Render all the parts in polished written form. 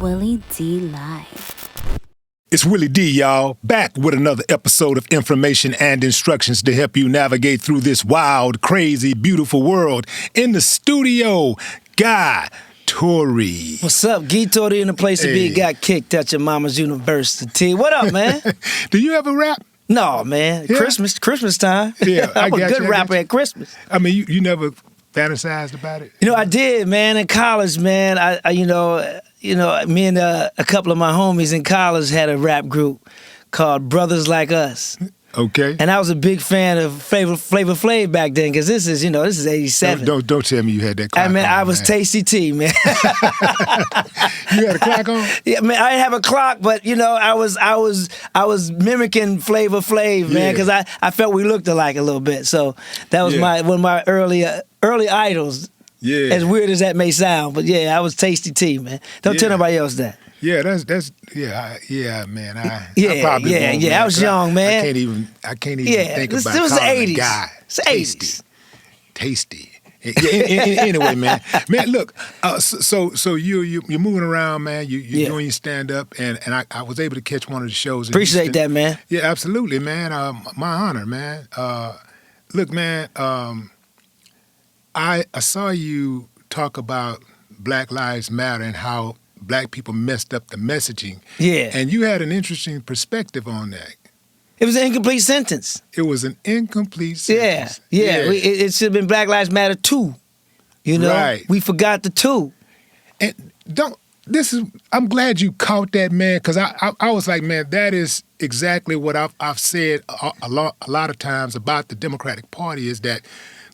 Willie D Live. It's Willie D, y'all, back with another episode of information and instructions to help you navigate through this wild, crazy, beautiful world. In the studio, Guy Torry. What's up? Guy Torry in the place to be. Got kicked at your mama's university. What up, man? Do you ever rap? No, man. Yeah. Christmas time. Yeah, I'm a good rapper at Christmas. I mean, you never fantasized about it? You know, I did, man. In college, man, I me and a couple of my homies in college had a rap group called Brothers Like Us. Okay. And I was a big fan of Flavor Flav back then, because this is 87. Don't tell me you had that clock on, I was man. Tasty T, man. You had a clock on? Yeah, man, I didn't have a clock, but I was mimicking Flavor Flav, man, because I felt we looked alike a little bit. So that was one of my early idols. Yeah. As weird as that may sound, but yeah, I was Tasty T, man. Don't tell nobody else that. Yeah, that's man. I probably won't, man, I was young, man. I can't even think about it was the calling 80s. a guy Tasty. Anyway, man, look. So you're moving around, man. You're doing your stand up, and I was able to catch one of the shows. Appreciate that, man. Yeah, absolutely, man. My honor, man. Look, man. I saw you talk about Black Lives Matter and how Black people messed up the messaging. Yeah. And you had an interesting perspective on that. It was an incomplete sentence. It was an incomplete sentence. Yeah. It should have been Black Lives Matter 2. Right. We forgot the 2. And I'm glad you caught that, man, because I was like, man, that is exactly what I've said a lot of times about the Democratic Party, is that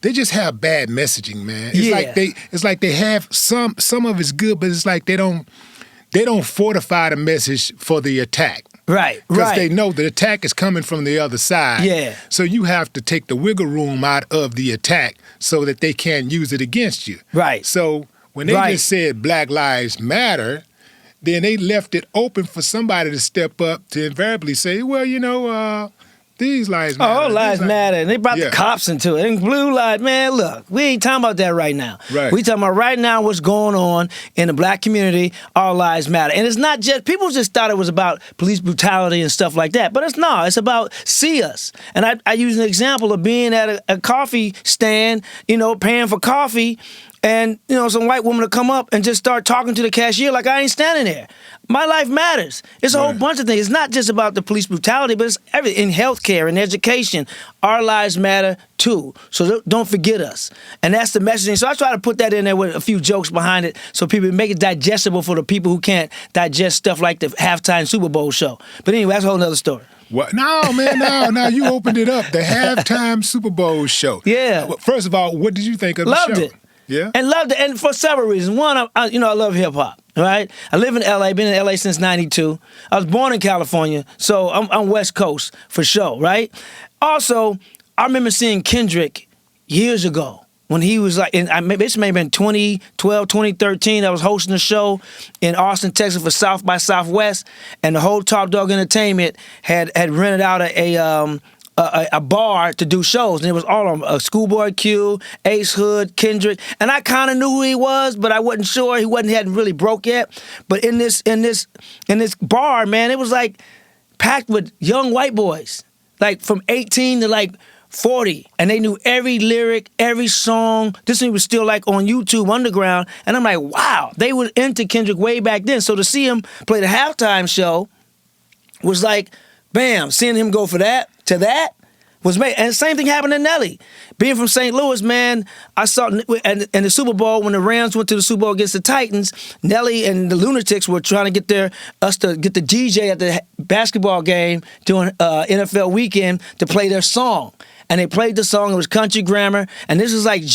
they just have bad messaging, man. It's like they have some of it's good, but it's like they don't fortify the message for the attack. Right. Because they know the attack is coming from the other side. Yeah. So you have to take the wiggle room out of the attack so that they can't use it against you. Right. So when they just said Black Lives Matter, then they left it open for somebody to step up to invariably say, well, these lives matter. All lives matter. And they brought the cops into it. And blue lives, man, look, we ain't talking about that right now. Right. We talking about right now what's going on in the Black community. All lives matter. And it's not just, people just thought it was about police brutality and stuff like that. But it's not. It's about see us. And I use an example of being at a coffee stand, paying for coffee, and, some white woman to come up and just start talking to the cashier like I ain't standing there. My life matters. It's a whole bunch of things. It's not just about the police brutality, but it's everything. In healthcare, in education, our lives matter too. So don't forget us. And that's the messaging. So I try to put that in there with a few jokes behind it so people make it digestible for the people who can't digest stuff like the halftime Super Bowl show. But anyway, that's a whole nother story. What? No, man, no. You opened it up. The halftime Super Bowl show. Yeah. First of all, what did you think of the show? Loved it. Yeah? And loved it, and for several reasons. One, I love hip-hop, right? I live in L.A., been in L.A. since 92. I was born in California, so I'm West Coast for sure, right? Also, I remember seeing Kendrick years ago when he was like, this may have been 2012, 2013. I was hosting a show in Austin, Texas for South by Southwest, and the whole Top Dog Entertainment had rented out a bar to do shows, and it was all on Schoolboy Q, Ace Hood, Kendrick, and I kind of knew who he was, but I wasn't sure. He hadn't really broke yet. But in this bar, man, it was like packed with young white boys, like from 18 to like 40, and they knew every lyric, every song. This thing was still like on YouTube Underground, and I'm like, wow, they were into Kendrick way back then. So to see him play the halftime show was like, bam, seeing him go for that to that was made. And the same thing happened to Nelly. Being from St. Louis, man, I saw in the Super Bowl, when the Rams went to the Super Bowl against the Titans, Nelly and the Lunatics were trying to get us to get the DJ at the basketball game during NFL weekend to play their song. And they played the song. It was Country Grammar. And this was like end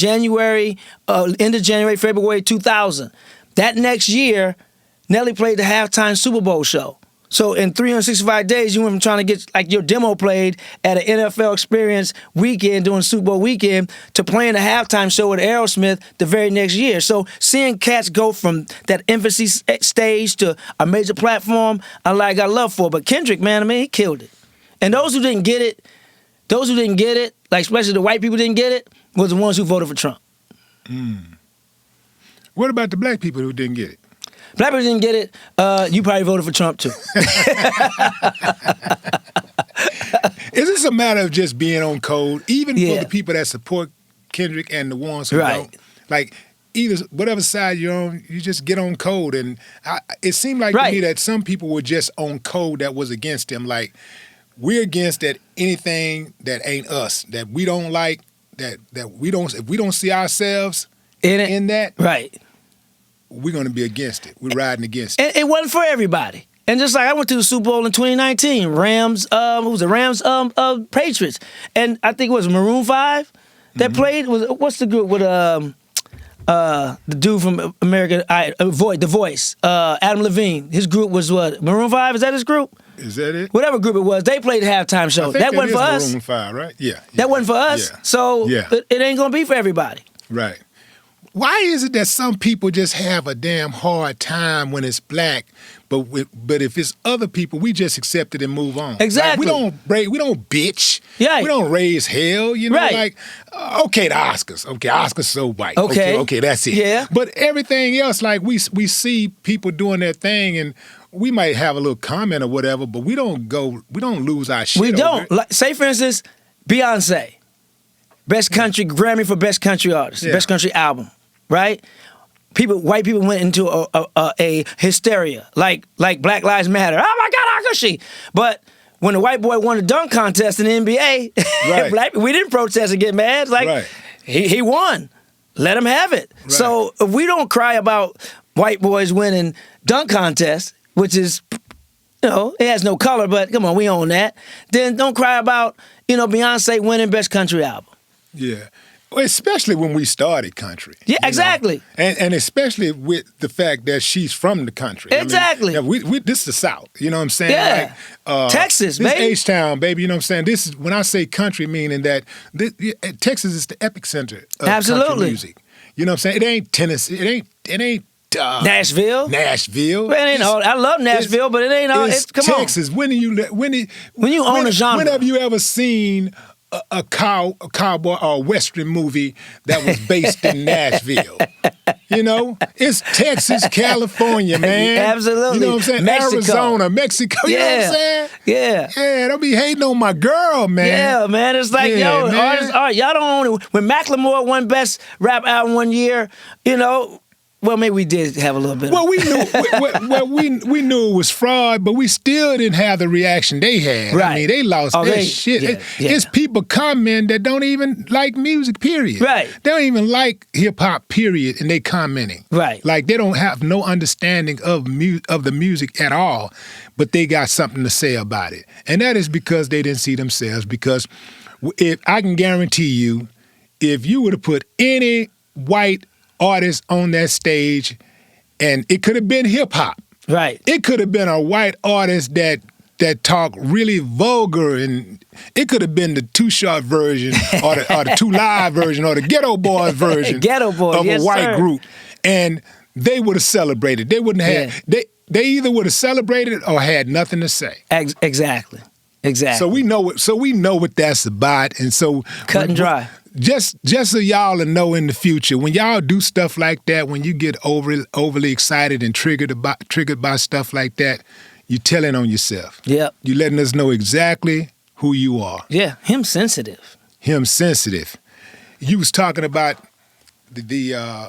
of January, February 2000. That next year, Nelly played the halftime Super Bowl show. So in 365 days, you went from trying to get like your demo played at an NFL Experience weekend during Super Bowl weekend to playing a halftime show with Aerosmith the very next year. So seeing cats go from that infancy stage to a major platform, I got love for. But Kendrick, man, he killed it. And those who didn't get it, like especially the white people didn't get it, was the ones who voted for Trump. What about the black people who didn't get it? Black people didn't get it. You probably voted for Trump too. Is this a matter of just being on code, even Yeah. for the people that support Kendrick and the ones who Right. don't? Like, either whatever side you're on, you just get on code. And it seemed like to Right. me that some people were just on code that was against him. Like, we're against that anything that ain't us, that we don't like, that we don't. If we don't see ourselves in that, Right. we're going to be against it. We're riding against it. And it wasn't for everybody. And just like I went to the Super Bowl in 2019, Rams, who was the Rams, Patriots, and I think it was Maroon 5 that played. What's the group with the dude from American The Voice, Adam Levine. His group was what? Maroon 5? Is that his group? Is that it? Whatever group it was, they played the halftime show. I think That wasn't for us. Maroon 5, right? Yeah. That wasn't for us. Yeah. So Yeah. it ain't gonna be for everybody. Right. Why is it that some people just have a damn hard time when it's black, but if it's other people, we just accept it and move on? Exactly. Like, we don't bitch. Yeah. We don't raise hell. You know, Right. like okay, the Oscars. Okay, Oscars so white. Okay. Okay, that's it. Yeah. But everything else, like we see people doing their thing, and we might have a little comment or whatever, but we don't lose our shit. We over don't. it. Like, say for instance, Beyonce, best country Grammy for best country artist, Yeah. best country album, right? White people went into a hysteria, like Black Lives Matter. Oh my God, how could she? But when the white boy won the dunk contest in the NBA, Right. we didn't protest and get mad. It's like Right. he won. Let him have it. Right. So if we don't cry about white boys winning dunk contests, which is, it has no color, but come on, we own that. Then don't cry about, Beyonce winning best country album. Yeah. Well, especially when we started country. Yeah, you know? exactly. And especially with the fact that she's from the country. Exactly. I mean, we this is the South. You know what I'm saying? Yeah. Like, Texas, this baby. H-Town, baby. You know what I'm saying? This is when I say country, meaning that Texas is the epicenter of Absolutely. country music. You know what I'm saying? It ain't Tennessee. It ain't Nashville. Nashville. Well, it ain't all, I love Nashville, but it ain't all. It's Come Texas. When you own a genre. When have you ever seen a cowboy or a western movie that was based in Nashville? It's Texas, California, man. Absolutely. You know what I'm saying? Mexico. Arizona, Mexico. You know what I'm saying? Yeah. Yeah, don't be hating on my girl, man. Yeah, man. It's like, Yeah, man. artists, y'all don't own it. When Macklemore won Best Rap Album one year, well, maybe we did have a little bit. Well, we knew we knew it was fraud, but we still didn't have the reaction they had. Right. I mean, they lost their shit. yeah. It's people comment that don't even like music, period. Right. They don't even like hip hop, period, and they commenting. Right. Like they don't have no understanding of the music at all, but they got something to say about it, and that is because they didn't see themselves. Because if I can guarantee you, if you were to put any white artist on that stage, and it could have been hip hop. Right. It could have been a white artist that talk really vulgar, and it could have been the Too Short version or the Too Live version or the Ghetto Boys version Ghetto Boys, of yes, a white sir. group, and they would have celebrated. They wouldn't have. They either would have celebrated or had nothing to say. Exactly. So we know it. So we know what that's about, and so Cut and dry. Just so y'all know in the future, when y'all do stuff like that, when you get overly excited and triggered by stuff like that, you telling on yourself. Yep. You letting us know exactly who you are. Yeah. Him sensitive. Him sensitive. You was talking about I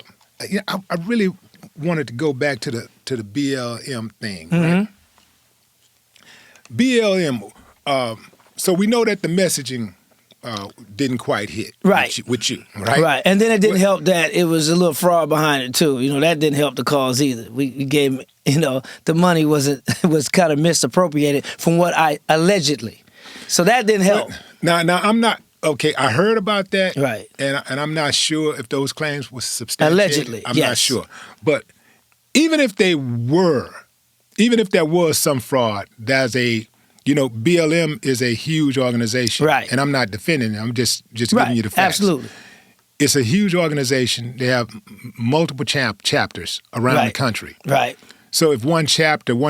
really wanted to go back to the BLM thing. Right? BLM. So we know that the messaging didn't quite hit with you, right? Right, and then it didn't help that it was a little fraud behind it too. That didn't help the cause either. We gave, the money was kind of misappropriated from what I allegedly. So that didn't help. Now I'm not okay. I heard about that, right? And I'm not sure if those claims were substantiated. Allegedly, I'm not sure. But even if there was some fraud, BLM is a huge organization. Right. And I'm not defending it. I'm just giving you the facts. Absolutely. It's a huge organization. They have multiple chapters around the country. Right. So if one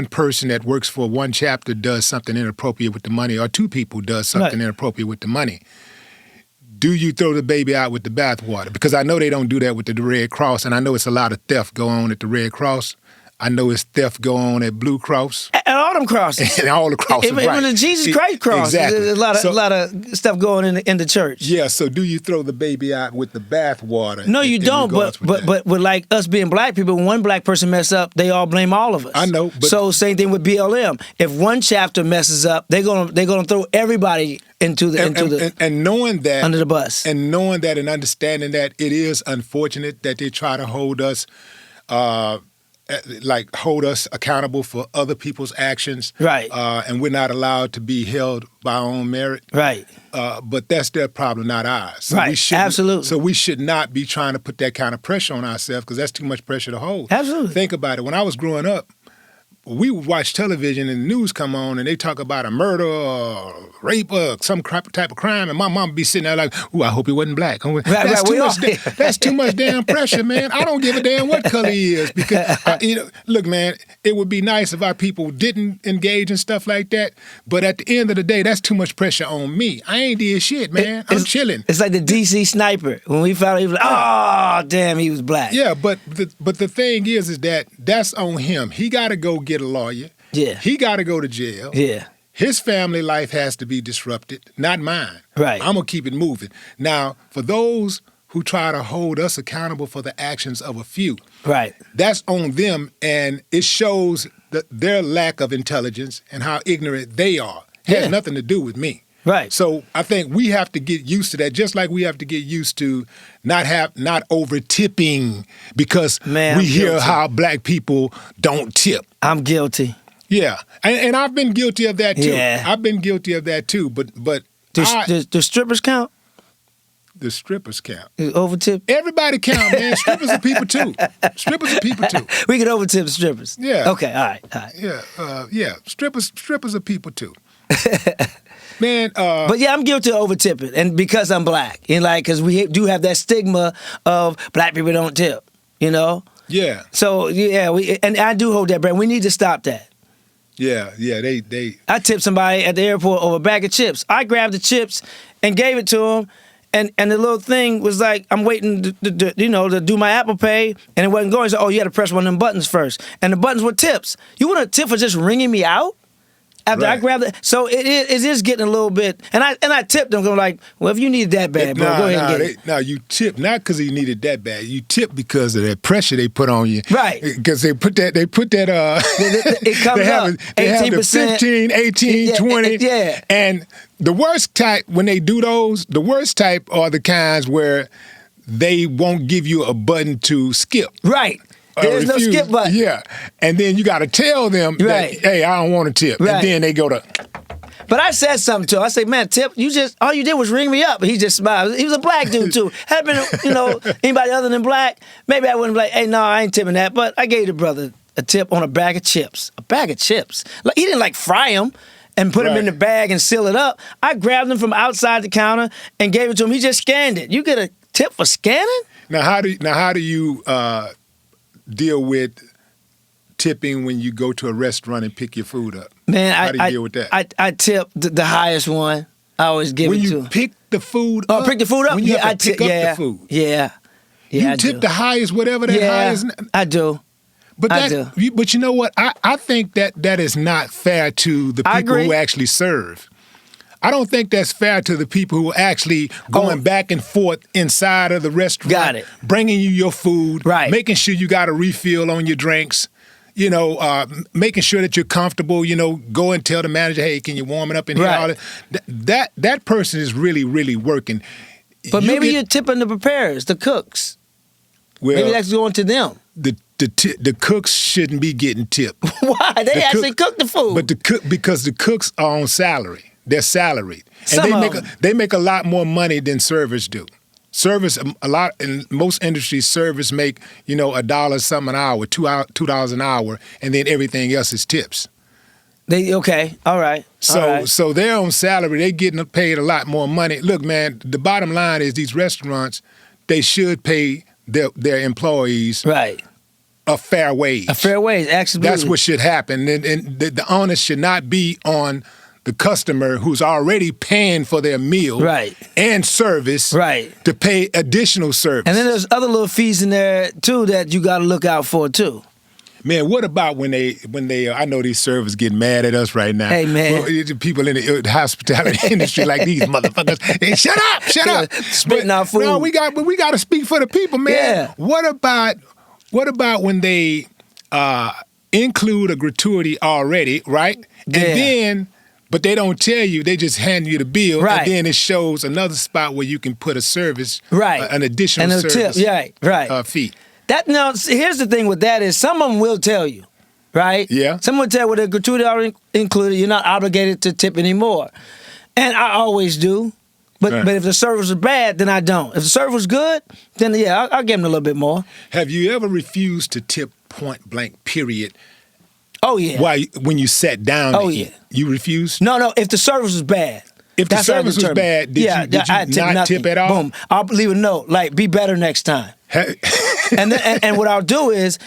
person that works for one chapter does something inappropriate with the money, or two people does something inappropriate with the money, do you throw the baby out with the bathwater? Because I know they don't do that with the Red Cross, and I know it's a lot of theft going on at the Red Cross. I know it's theft going on at Blue Cross. And all them crosses. And all the crosses, Even right. the Jesus Christ cross. Exactly. There's a lot of stuff going in the church. Yeah, so do you throw the baby out with the bathwater? No, you don't. But with like us being black people, when one black person mess up, they all blame all of us. I know. But so same thing with BLM. If one chapter messes up, they're gonna throw everybody into the and knowing that under the bus. And knowing that and understanding that it is unfortunate that they try to hold us hold us accountable for other people's actions. Right. And we're not allowed to be held by our own merit. Right. But that's their problem, not ours. So right. Absolutely. So we should not be trying to put that kind of pressure on ourselves because that's too much pressure to hold. Absolutely. Think about it. When I was growing up, we would watch television and the news come on and they talk about a murder or rape or some type of crime, and my mom would be sitting there like, "Ooh, I hope he wasn't black." That's too much damn pressure, man. I don't give a damn what color he is because, look, man, it would be nice if our people didn't engage in stuff like that, but at the end of the day, that's too much pressure on me. I ain't did shit, man. I'm chilling. It's like the DC sniper. When we found out, he was like, "Oh, damn, he was black." Yeah, but the thing is that that's on him. He got to go get a lawyer. Yeah. He got to go to jail. Yeah. His family life has to be disrupted, not mine. Right. I'm going to keep it moving. Now, for those who try to hold us accountable for the actions of a few, right, that's on them, and it shows their lack of intelligence and how ignorant they are. It has nothing to do with me. Right. So I think we have to get used to that, just like we have to get used to not over tipping because we hear how black people don't tip. I'm guilty. Yeah, and I've been guilty of that too. Yeah. I've been guilty of that too. But do strippers count? The strippers count. Overtip? Everybody count, man. Strippers are people too. Strippers are people too. We can overtip the strippers. Yeah. Okay. All right. Yeah. Strippers are people too. Man, but yeah, I'm guilty of over tipping, and because I'm black, and because we do have that stigma of black people don't tip, Yeah. So yeah, and I do hold that brand. We need to stop that. Yeah. They. I tipped somebody at the airport over a bag of chips. I grabbed the chips and gave it to him, and the little thing was like, I'm waiting to do my Apple Pay, and it wasn't going. He said, "Oh, you had to press one of them buttons first," and the buttons were tips. You want a tip for just ringing me out? After I grabbed it, so it is getting a little bit, and I tipped them. I'm like, well, if you need it that bad, bro, go ahead and get it. No, you tip not because you needed that bad. You tip because of that pressure they put on you, right? Because they put that. It comes up 18%, 15, 18, 20, yeah. And the worst type when they do those, the worst type are the kinds where they won't give you a button to skip, right? There's no skip button. Yeah. And then you got to tell them, that, hey, I don't want a tip. Right. And then they go to... But I said something to him. I said, man, tip, all you did was ring me up. He just smiled. He was a black dude, too. Had been, anybody other than black, maybe I wouldn't be like, hey, no, I ain't tipping that. But I gave the brother a tip on a bag of chips. A bag of chips. Like, he didn't, fry them and put them in the bag and seal it up. I grabbed them from outside the counter and gave it to him. He just scanned it. You get a tip for scanning? Now, how do you deal with tipping when you go to a restaurant and pick your food up? Man, how do you deal with that? I tip the highest one. I always give it to. When you pick the food up? Oh, pick the food up? When you have to pick up the food? Yeah. You tip the highest, whatever that highest. I do. But you know what? I think that is not fair to the people who actually serve. I don't think that's fair to the people who are actually going back and forth inside of the restaurant. Got it. Bringing you your food. Right. Making sure you got a refill on your drinks. Making sure that you're comfortable. Go and tell the manager, hey, can you warm it up in here? Right. That person is really, really working. But maybe you're tipping the preparers, the cooks. Well, maybe that's going to them. The cooks shouldn't be getting tipped. Why? They actually cook the food. But because the cooks are on salary. They're salaried. And they make a lot more money than servers do. Servers, in most industries, servers make, $1 something an hour, $2 an hour, and then everything else is tips. All right. So they're on salary. They're getting paid a lot more money. Look, man, the bottom line is these restaurants, they should pay their employees a fair wage. A fair wage, absolutely. That's what should happen. And the onus should not be on the customer who's already paying for their meal and service to pay additional service. And then there's other little fees in there, too, that you got to look out for, too. Man, what about when they? I know these servers get mad at us right now. Hey, man. Well, people in the hospitality industry like these motherfuckers. Hey, shut up, spitting out food. No, we got to speak for the people, man. Yeah. What about when they include a gratuity already, right? And then. But they don't tell you; they just hand you the bill, right. and then it shows another spot where you can put a service, right, an additional and a service, tip, right, fee. That now, here's the thing with that is some of them will tell you, right? Yeah. Some will tell you with a gratuity already included, you're not obligated to tip anymore, and I always do. But Right. but if the service was bad, then I don't. If the service was good, then yeah, I'll give them a little bit more. Have you ever refused to tip point blank? Period. Oh yeah. When you sat down? Oh to yeah. eat, you refused. No. If the service was bad. If the service was bad, did you I'd tip not nothing. tip at all? Boom. I'll leave a note like, "Be better next time." and what I'll do is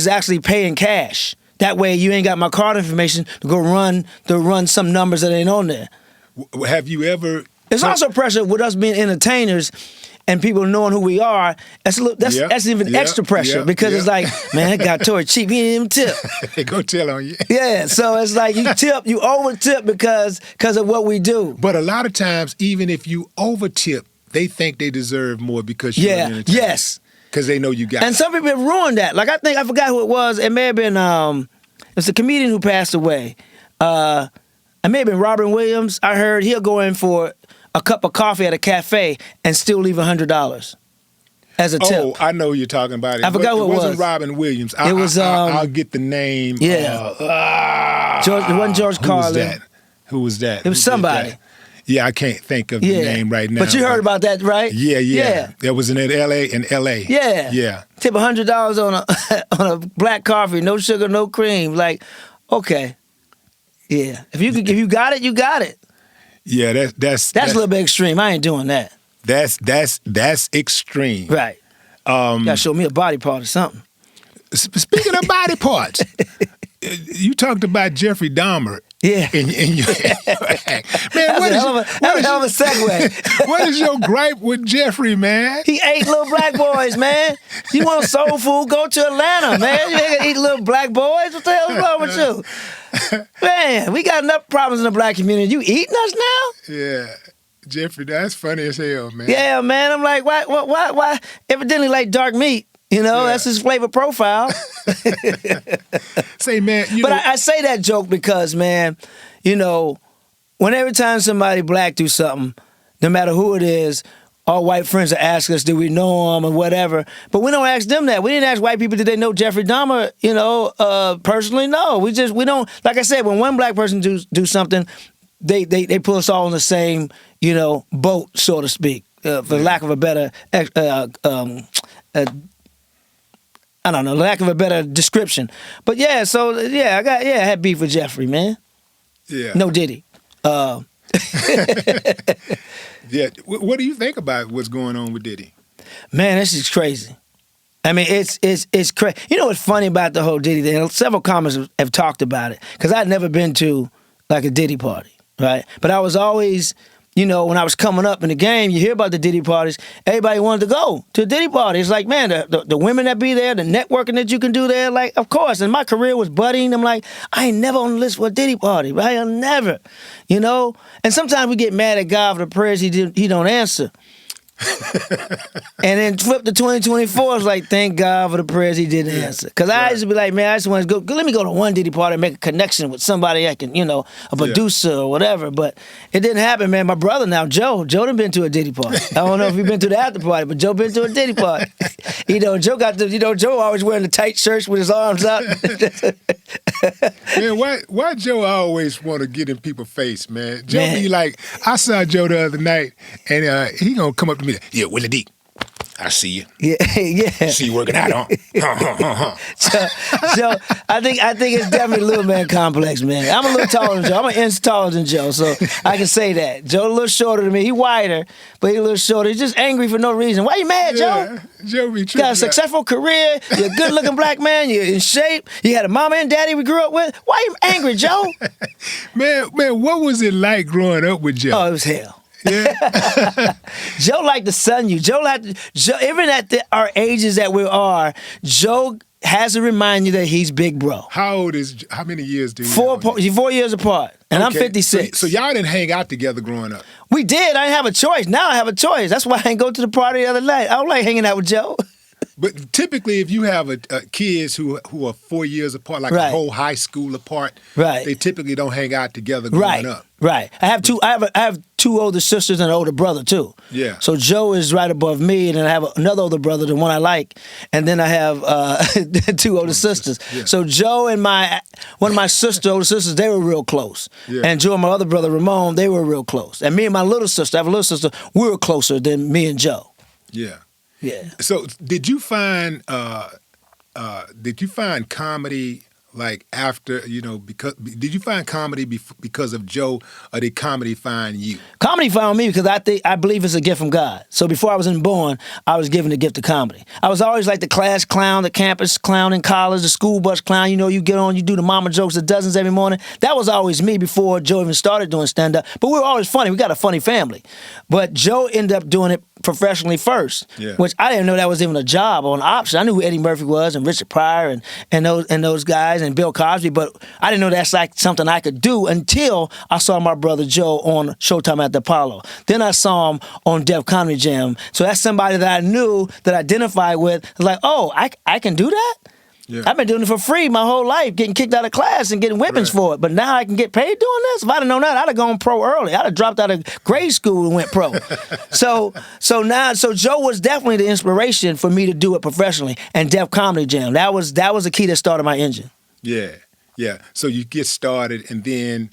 actually pay in cash. That way, you ain't got my card information to go run some numbers that ain't on there. Have you ever? There's also pressure with us being entertainers and people knowing who we are. That's even extra pressure because it's like, man, that guy Torry cheap. He didn't even tip. They go tell on you. Yeah, so it's like you over tip because of what we do. But a lot of times, even if you over tip, they think they deserve more because you're an entertainer. Yes. Because they know you got And some people have ruined that. Like I forgot who it was. It may have been it's a comedian who passed away. It may have been Robin Williams. I heard he'll go in for a cup of coffee at a cafe and still leave $100 as a tip. Oh, I know who you're talking about. I forgot who it was. It wasn't Robin Williams. It was. I'll get the name. Yeah. It wasn't George Carlin. Who was that? It was somebody. Yeah, I can't think of the name right now. But you heard about that, right? Yeah. That was in L.A. Yeah. Tip $100 on a black coffee, no sugar, no cream. Like, okay. Yeah. If you got it, you got it. Yeah, that's a little bit extreme. I ain't doing that. That's extreme. Right. You gotta show me a body part or something. Speaking of body parts, you talked about Jeffrey Dahmer. Yeah. In your man, That was a hell of a segue. What is your gripe with Jeffrey, man? He ate little black boys, man. You want soul food? Go to Atlanta, man. You ain't gonna eat little black boys. What the hell's wrong with you? Man, we got enough problems in the black community. You eating us now? Yeah. Jeffrey, that's funny as hell, man. Yeah, man. I'm like, why? Evidently like dark meat. That's his flavor profile. Say, man, I say that joke because, man, when every time somebody black do something, no matter who it is, all white friends will ask us, do we know him or whatever. But we don't ask them that. We didn't ask white people, did they know Jeffrey Dahmer, personally? No. We don't, like I said, when one black person do something, they put us all in the same, boat, so to speak, for lack of a better I don't know, lack of a better description. But I had beef with Jeffrey, man. Yeah. No Diddy. Yeah. What do you think about what's going on with Diddy? Man, this is crazy. I mean, it's crazy. You know what's funny about the whole Diddy thing? Several comments have talked about it because I'd never been to like a Diddy party, right? But I was always, when I was coming up in the game, you hear about the Diddy parties. Everybody wanted to go to a Diddy party. It's like, man, the women that be there, the networking that you can do there, like, of course. And my career was budding. I'm like, I ain't never on the list for a Diddy party, right? I'll never, And sometimes we get mad at God for the prayers he don't answer. And then flip to 2024, it's like, thank God for the prayers he didn't answer. Because I used to be like, man, I just want to go, let me go to one Diddy party and make a connection with somebody I can, a producer or whatever. But it didn't happen, man. My brother now, Joe done been to a Diddy party. I don't know if he been to the after party, but Joe been to a Diddy party. Joe always wearing the tight shirts with his arms out. Man, why Joe always want to get in people's face, man? Joe be like, I saw Joe the other night, and he gonna come up to me, yeah, Willie D, I see you. Yeah. See you working out, huh? So I think it's definitely a little man complex, man. I'm a little taller than Joe. I'm an inch taller than Joe, so I can say that. Joe a little shorter than me. He wider, but he a little shorter. He's just angry for no reason. Why you mad, Joe? Joe be tripping. You got a successful career. You're a good-looking black man. You're in shape. You had a mama and daddy we grew up with. Why you angry, Joe? Man, what was it like growing up with Joe? Oh, it was hell. Yeah. Joe liked to sun you. Joe even at our ages that we are, Joe has to remind you that he's big bro. How many years do you Four have on you? 4 years apart, and I'm Okay, 56. So y'all didn't hang out together growing up. We did. I didn't have a choice. Now I have a choice. That's why I didn't go to the party the other night. I don't like hanging out with Joe. But typically, if you have kids who are 4 years apart, like Right. a whole high school apart, Right. they typically don't hang out together growing up. Right. I have two older sisters and an older brother too. Yeah. So Joe is right above me, and then I have another older brother, the one I like, and then I have two older sisters. Yeah. So Joe and one of my older sisters, they were real close. Yeah. And Joe and my other brother Ramon, they were real close. And me and my little sister, I have a little sister, we were closer than me and Joe. Yeah. Yeah. So did you find comedy like after, because did you find comedy because of Joe, or did comedy find you? Comedy found me because I believe it's a gift from God. So before I was even born, I was given the gift of comedy. I was always like the class clown, the campus clown in college, the school bus clown. You get on, you do the mama jokes of dozens every morning. That was always me before Joe even started doing stand-up. But we were always funny. We got a funny family. But Joe ended up doing it professionally first, Yeah. which I didn't know that was even a job or an option. I knew who Eddie Murphy was and Richard Pryor and those guys and Bill Cosby, but I didn't know that's like something I could do until I saw my brother Joe on Showtime at the Apollo. Then I saw him on Def Comedy Jam. So that's somebody that I knew, that I identified with. Like, oh, I can do that? Yeah. I've been doing it for free my whole life, getting kicked out of class and getting whippings for it. But now I can get paid doing this? If I'd have known that, I'd have gone pro early. I'd have dropped out of grade school and went pro. So Joe was definitely the inspiration for me to do it professionally. And Def Comedy Jam, that was the key that started my engine. Yeah. So you get started, and then,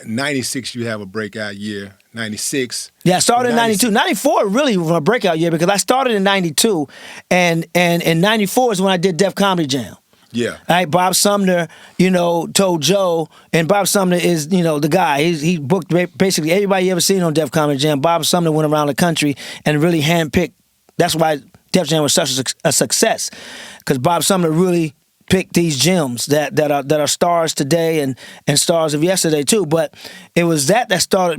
96 you have a breakout year. 96. Yeah, I started in 92. 94 really was my breakout year because I started in 92, and in 94 is when I did Def Comedy Jam. Yeah. All right, Bob Sumner, told Joe, and Bob Sumner is, the guy. He booked basically everybody you ever seen on Def Comedy Jam. Bob Sumner went around the country and really handpicked. That's why Def Jam was such a success, because Bob Sumner really pick these gems that are stars today and stars of yesterday too. But it was that started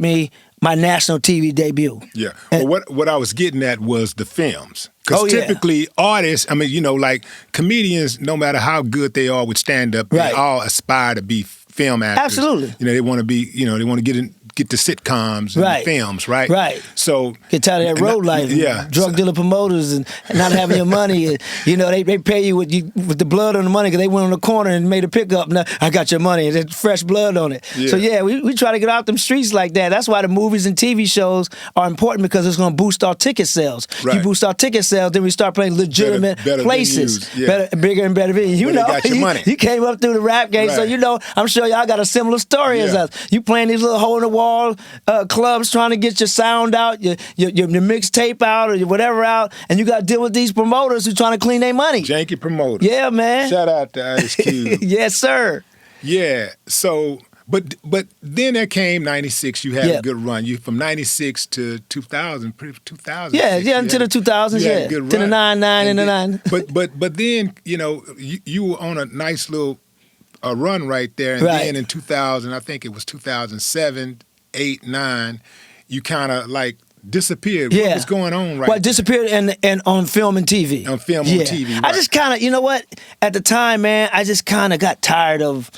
my national TV debut. Yeah. And, well, what I was getting at was the films. Because typically artists, like comedians, no matter how good they are with stand-up, Right. they all aspire to be film actors. Absolutely. They want to be, they want to get to sitcoms and Right. films, right? Right. So get tired of that road life, yeah. drug dealer promoters, and not having your money. And, they pay you with the blood on the money because they went on the corner and made a pickup. Now I got your money, and there's fresh blood on it. Yeah. So we try to get out them streets like that. That's why the movies and TV shows are important, because it's going to boost our ticket sales. Right. You boost our ticket sales, then we start playing legitimate Better places, venues, yeah. bigger and better venues. Where they got your money. You came up through the rap game, so Right. I'm sure y'all got a similar story as Yeah. us. You playing these little hole in the wall clubs, trying to get your sound out, your mixtape out, or your whatever out, and you got to deal with these promoters who trying to clean their money. Janky promoters. Yeah, man. Shout out to Ice Cube. Yes, sir. Yeah. So, but then there came 96. You had Yeah. a good run. You from 96 to 2000. 2000. Yeah, into the 2000s. You had Yeah, a good to the run. 9 and the then, 9. But then you were on a nice little run right there, and Right. then in 2000, I think it was 2007, 8, 9, you kind of like disappeared. Yeah. What was going on right Well, I there? disappeared and on film and TV. On film, yeah. on TV, I right. just kind of, at the time, man, I just kind of got tired of.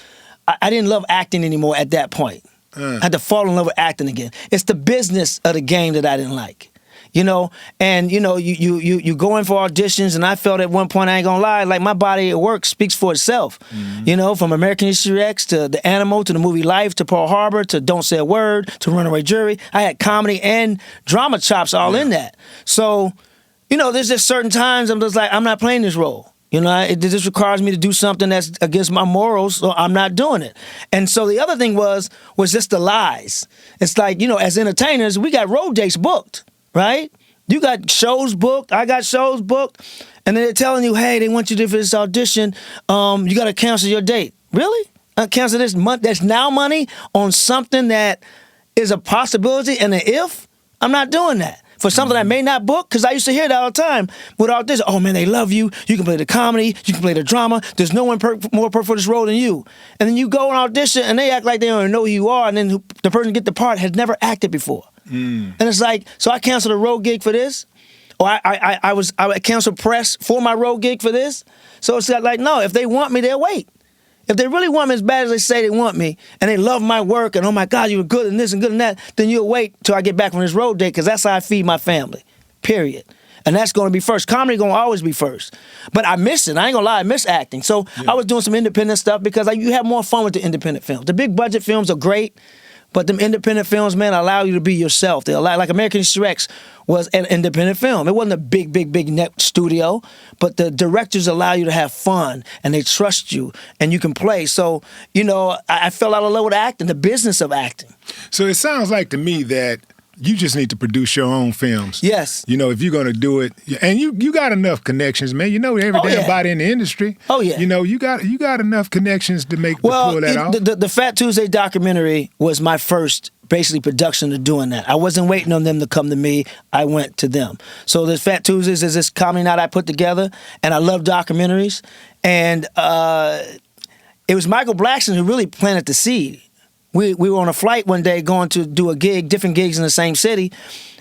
I didn't love acting anymore at that point. I had to fall in love with acting again. It's the business of the game that I didn't like. You go in for auditions, and I felt at one point, I ain't gonna lie, like my body at work speaks for itself. Mm-hmm. From American History X to The Animal to the movie Life to Pearl Harbor to Don't Say a Word to Runaway Jury. I had comedy and drama chops all in that. So, there's just certain times I'm just like, I'm not playing this role. It just requires me to do something that's against my morals, so I'm not doing it. And so the other thing was just the lies. It's like, as entertainers, we got road dates booked, right? You got shows booked, I got shows booked, and then they're telling you, hey, they want you to do this audition, you got to cancel your date. Really? Cancel this month? That's now money on something that is a possibility and an if? I'm not doing that. For something I may not book, because I used to hear that all the time with auditions. Oh, man, they love you. You can play the comedy. You can play the drama. There's no one more perfect for this role than you. And then you go and audition, and they act like they don't even know who you are, and then the person get the part has never acted before. And it's like, so I canceled a road gig for this? I canceled press for my road gig for this. So it's like, no, if they want me, they'll wait. If they really want me as bad as they say they want me, and they love my work, and oh my God, you were good in this and good in that, then you'll wait till I get back from this road date, because that's how I feed my family, period. And that's going to be first. Comedy going to always be first. But I miss it. I ain't going to lie, I miss acting. So I was doing some independent stuff because you have more fun with the independent films. The big budget films are great, but them independent films, man, allow you to be yourself. They allow, like American History X was an independent film. It wasn't a big net studio, but the directors allow you to have fun, and they trust you, and you can play. So, I fell out of love with acting, the business of acting. So it sounds like to me that you just need to produce your own films. Yes. If you're going to do it, and you got enough connections, man. You know every damn body in the industry. Oh yeah. You got enough connections to pull that off. The Fat Tuesday documentary was my first basically production of doing that. I wasn't waiting on them to come to me. I went to them. So the Fat Tuesdays is this comedy night I put together, and I love documentaries. And it was Michael Blackson who really planted the seed. We were on a flight one day going to do a gig, different gigs in the same city,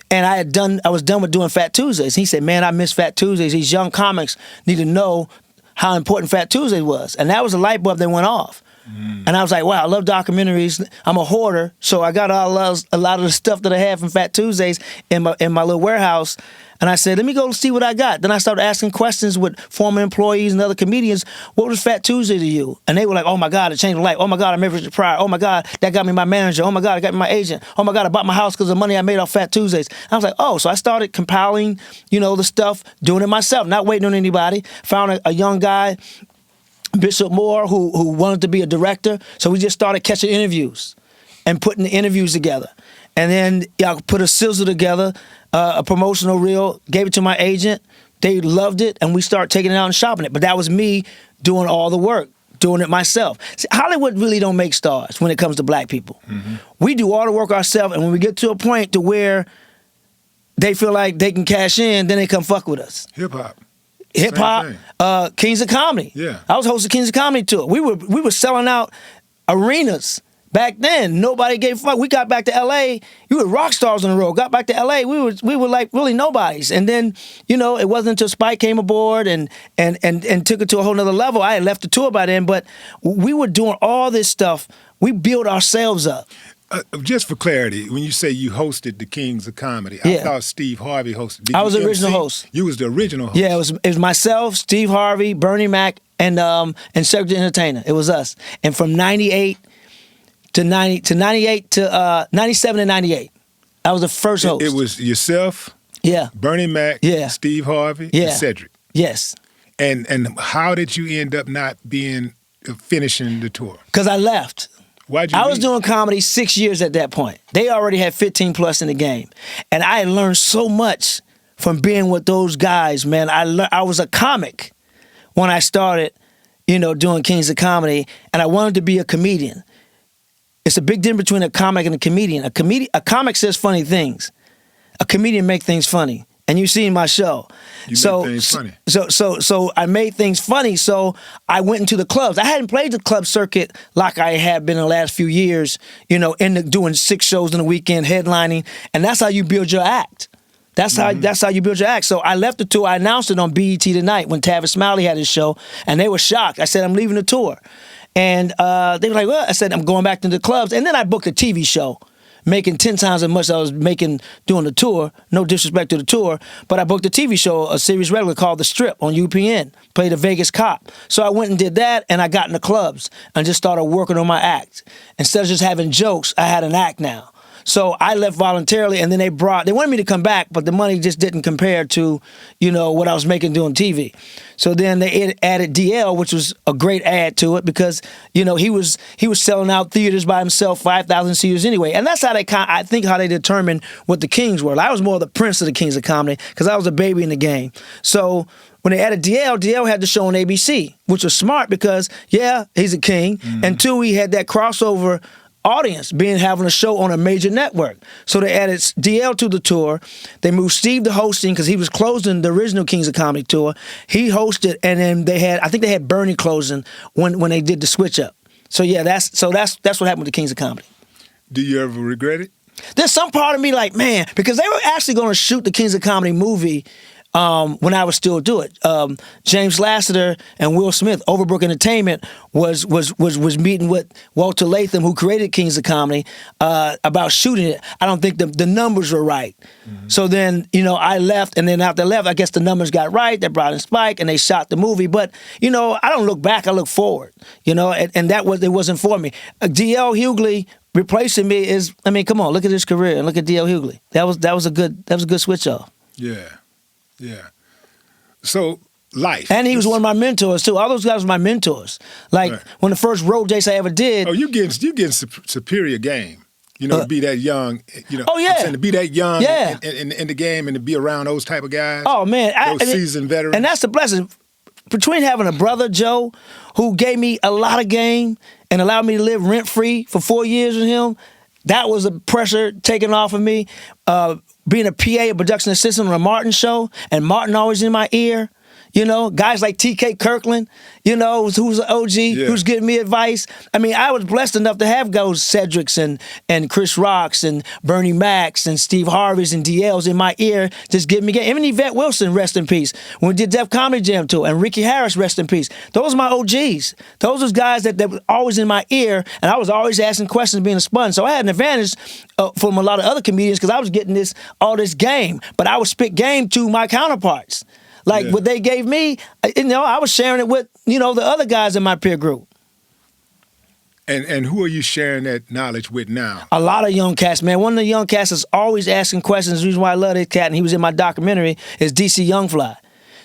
and I was done with doing Fat Tuesdays. He said, man, I miss Fat Tuesdays. These young comics need to know how important Fat Tuesday was. And that was a light bulb that went off. And I was like, wow, I love documentaries. I'm a hoarder, so I got a lot of the stuff that I had from Fat Tuesdays in my little warehouse. And I said, let me go see what I got. Then I started asking questions with former employees and other comedians. What was Fat Tuesday to you? And they were like, oh my God, it changed my life. Oh my God, I met Richard Pryor. Oh my God, that got me my manager. Oh my God, it got me my agent. Oh my God, I bought my house because of the money I made off Fat Tuesdays. I was like, oh, so I started compiling, the stuff, doing it myself, not waiting on anybody. Found a young guy, Bishop Moore, who wanted to be a director. So we just started catching interviews and putting the interviews together. And then I put a sizzle together, a promotional reel, gave it to my agent. They loved it, and we started taking it out and shopping it. But that was me doing all the work, doing it myself. See, Hollywood really don't make stars when it comes to black people. Mm-hmm. We do all the work ourselves, and when we get to a point to where they feel like they can cash in, then they come fuck with us. Hip-hop, Kings of Comedy. Yeah. I was hosting Kings of Comedy tour. We were selling out arenas. Back then, nobody gave a fuck. We got back to L.A., we were rock stars on the road. Got back to L.A., we were like really nobodies. And then, it wasn't until Spike came aboard and took it to a whole nother level. I had left the tour by then, but we were doing all this stuff. We built ourselves up. Just for clarity, when you say you hosted the Kings of Comedy, I thought Steve Harvey hosted. I was the original host. You was the original host. Yeah, it was myself, Steve Harvey, Bernie Mac, and Cedric the Entertainer. It was us. And from 98 to 97 to 98, I was the first host. It was yourself, Bernie Mac, Steve Harvey, and Cedric. Yes. And how did you end up not finishing the tour? Because I left. Why'd you I leave? was doing comedy 6 years at that point. They already had 15 plus in the game. And I had learned so much from being with those guys, man. I was a comic when I started, doing Kings of Comedy, and I wanted to be a comedian. It's a big difference between a comic and a comedian. A comic says funny things. A comedian makes things funny. And you see in my show. You make things funny. So I made things funny. So I went into the clubs. I hadn't played the club circuit like I had been in the last few years, doing 6 shows in a weekend, headlining. And that's how you build your act. That's how you build your act. So I left the tour. I announced it on BET Tonight when Tavis Smiley had his show, and they were shocked. I said, I'm leaving the tour. And they were like, well, I said, I'm going back to the clubs. And then I booked a TV show, making 10 times as much as I was making doing the tour. No disrespect to the tour, but I booked a TV show, a series regular called The Strip on UPN. Played a Vegas cop. So I went and did that, and I got in the clubs and just started working on my act. Instead of just having jokes, I had an act now. So I left voluntarily, and then they wanted me to come back, but the money just didn't compare to, what I was making doing TV. So then they added DL, which was a great add to it because, he was selling out theaters by himself, 5,000 seaters anyway. And that's how I think how they determined what the Kings were. I was more the prince of the Kings of Comedy because I was a baby in the game. So when they added DL had the show on ABC, which was smart because, he's a king, and 2, he had that crossover audience having a show on a major network. So they added DL to the tour. They moved Steve to hosting because he was closing the original Kings of Comedy tour. He hosted, and then I think they had Bernie closing when they did the switch up. So that's what happened with the Kings of Comedy. Do you ever regret it? There's some part of me like, man, because they were actually going to shoot the Kings of Comedy movie when I would still do it. James Lasseter and Will Smith, Overbrook Entertainment, was meeting with Walter Latham, who created Kings of Comedy, about shooting it. I don't think the numbers were right. So then, I left, and then after I left, I guess the numbers got right. They brought in Spike, and they shot the movie. But, I don't look back, I look forward, and it wasn't for me. D.L. Hughley replacing me is, come on, look at his career and look at D.L. Hughley. That was a good switch off. Yeah. Yeah. So life. And he was one of my mentors too. All those guys were my mentors. Like when the first road dates I ever did. Oh, you getting superior game. To be that young. Oh yeah. I'm saying to be that young yeah. in the game and to be around those type of guys. Oh man, those seasoned veterans. And that's the blessing. Between having a brother, Joe, who gave me a lot of game and allowed me to live rent free for 4 years with him, that was a pressure taken off of me. Being a PA, a production assistant on a Martin show, and Martin always in my ear. Guys like T.K. Kirkland, who's an OG, who's giving me advice. I was blessed enough to have those Cedrics and Chris Rocks and Bernie Macs and Steve Harveys and DLs in my ear, just giving me game. Even Yvette Wilson, rest in peace, when we did Def Comedy Jam tour, and Ricky Harris, rest in peace. Those are my OGs. Those was guys that were always in my ear, and I was always asking questions, being a sponge. So I had an advantage from a lot of other comedians because I was getting all this game, but I would spit game to my counterparts. What they gave me, I was sharing it with, the other guys in my peer group. And who are you sharing that knowledge with now? A lot of young cats, man. One of the young cats is always asking questions. The reason why I love this cat, and he was in my documentary, is DC Youngfly.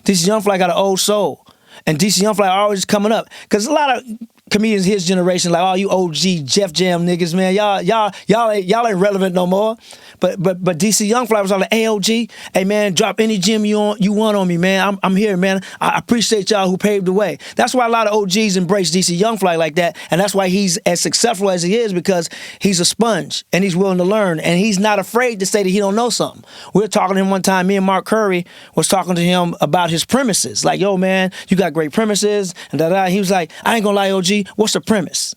DC Youngfly got an old soul. And DC Youngfly always coming up. Because a lot of comedians his generation, like, oh, you OG Jeff Jam niggas, man. Y'all ain't relevant no more. But DC Youngfly was like, hey, OG, hey, man, drop any gem you want on me, man. I'm here, man. I appreciate y'all who paved the way. That's why a lot of OGs embrace DC Youngfly like that, and that's why he's as successful as he is, because he's a sponge, and he's willing to learn, and he's not afraid to say that he don't know something. We were talking to him one time, me and Mark Curry was talking to him about his premises. Like, yo, man, you got great premises, and da-da. He was like, I ain't gonna lie, OG, what's the premise?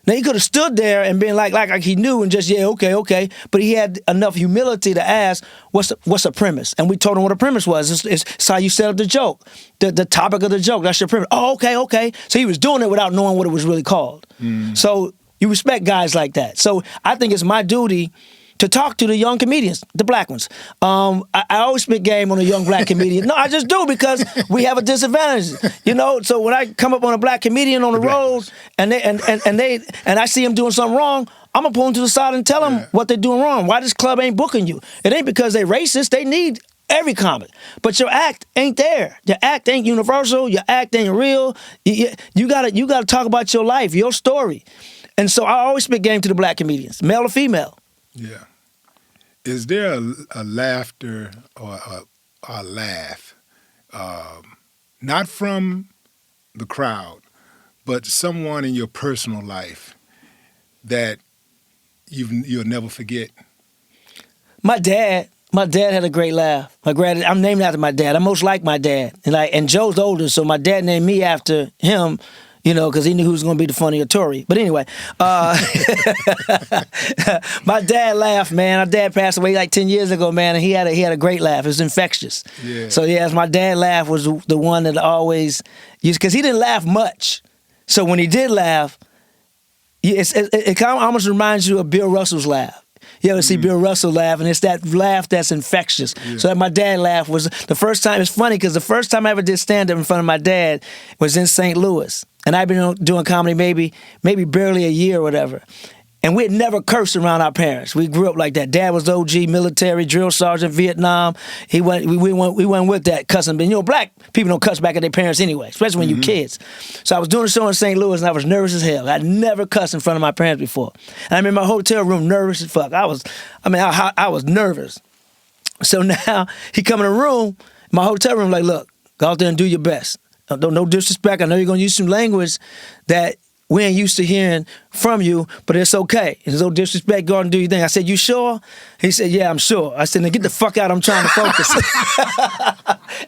Now, he could have stood there and been like he knew and just, okay. But he had enough humility to ask, what's the premise? And we told him what the premise was. It's how you set up the joke, the topic of the joke. That's your premise. Oh, okay. So he was doing it without knowing what it was really called. So you respect guys like that. So I think it's my duty to talk to the young comedians, the black ones. I always spit game on a young black comedian. No, I just do, because we have a disadvantage, So when I come up on a black comedian on the road and I see him doing something wrong, I'm gonna pull him to the side and tell them what they're doing wrong. Why this club ain't booking you? It ain't because they racist. They need every comic, but your act ain't there. Your act ain't universal. Your act ain't real. You gotta talk about your life, your story. And so I always spit game to the black comedians, male or female. Yeah. Is there a laughter or a laugh, not from the crowd, but someone in your personal life that you'll never forget? My dad had a great laugh. I'm named after my dad. I'm most like my dad. And Joe's older, so my dad named me after him. Because he knew who was going to be the funnier Torry. But anyway, my dad laughed, man. Our dad passed away like 10 years ago, man, and he had a great laugh. It was infectious. Yeah. So, yes, my dad laugh was the one that always used, because he didn't laugh much. So when he did laugh, it kind of almost reminds you of Bill Russell's laugh. You ever see Bill Russell laugh, and it's that laugh that's infectious. Yeah. So my dad laugh was the first time. It's funny because the first time I ever did stand-up in front of my dad was in St. Louis. And I've been doing comedy maybe barely a year or whatever. And we had never cursed around our parents. We grew up like that. Dad was OG, military, drill sergeant, Vietnam. We went with that cussing. But black people don't cuss back at their parents anyway, especially when you're kids. So I was doing a show in St. Louis, and I was nervous as hell. I'd never cussed in front of my parents before. And I'm in my hotel room nervous as fuck. I was nervous. So now he come in the room, my hotel room, like, look, go out there and do your best. No disrespect. I know you're going to use some language that we ain't used to hearing from you, but it's okay. There's no disrespect. Go and do your thing. I said, you sure? He said, yeah, I'm sure. I said, now get the fuck out. I'm trying to focus.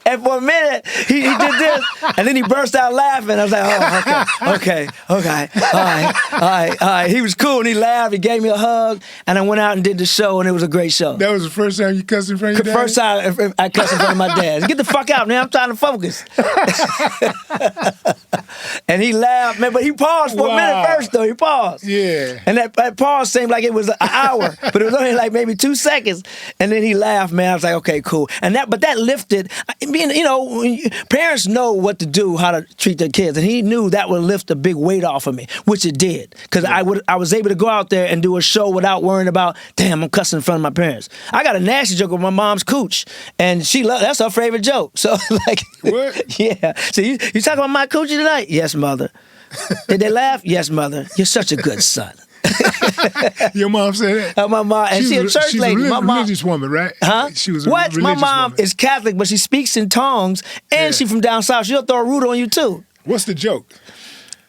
And for a minute, he did this, and then he burst out laughing. I was like, oh, okay. All right. He was cool, and he laughed. He gave me a hug, and I went out and did the show, and it was a great show. That was the first time you cussed in front of your dad? First time I cussed in front of my dad. Get the fuck out, man. I'm trying to focus. And he laughed, man, but he paused for a minute first, though. He paused. Yeah. And that pause seemed like it was an hour, but it was only like maybe 2 seconds. And then he laughed, man. I was like, okay, cool. But that lifted, parents know what to do, how to treat their kids. And he knew that would lift a big weight off of me, which it did. Because I was able to go out there and do a show without worrying about, damn, I'm cussing in front of my parents. I got a nasty joke with my mom's cooch, and that's her favorite joke. So, like, what? Yeah. So you talking about my coochie tonight? Yes, mother. Did they laugh? Yes, mother. You're such a good son. Your mom said that? My mom, and she's a church lady. She's a religious woman, right? Huh? She was a what? religious My mom woman. is Catholic, but she speaks in tongues, and she's from down south. She'll throw a root on you, too. What's the joke?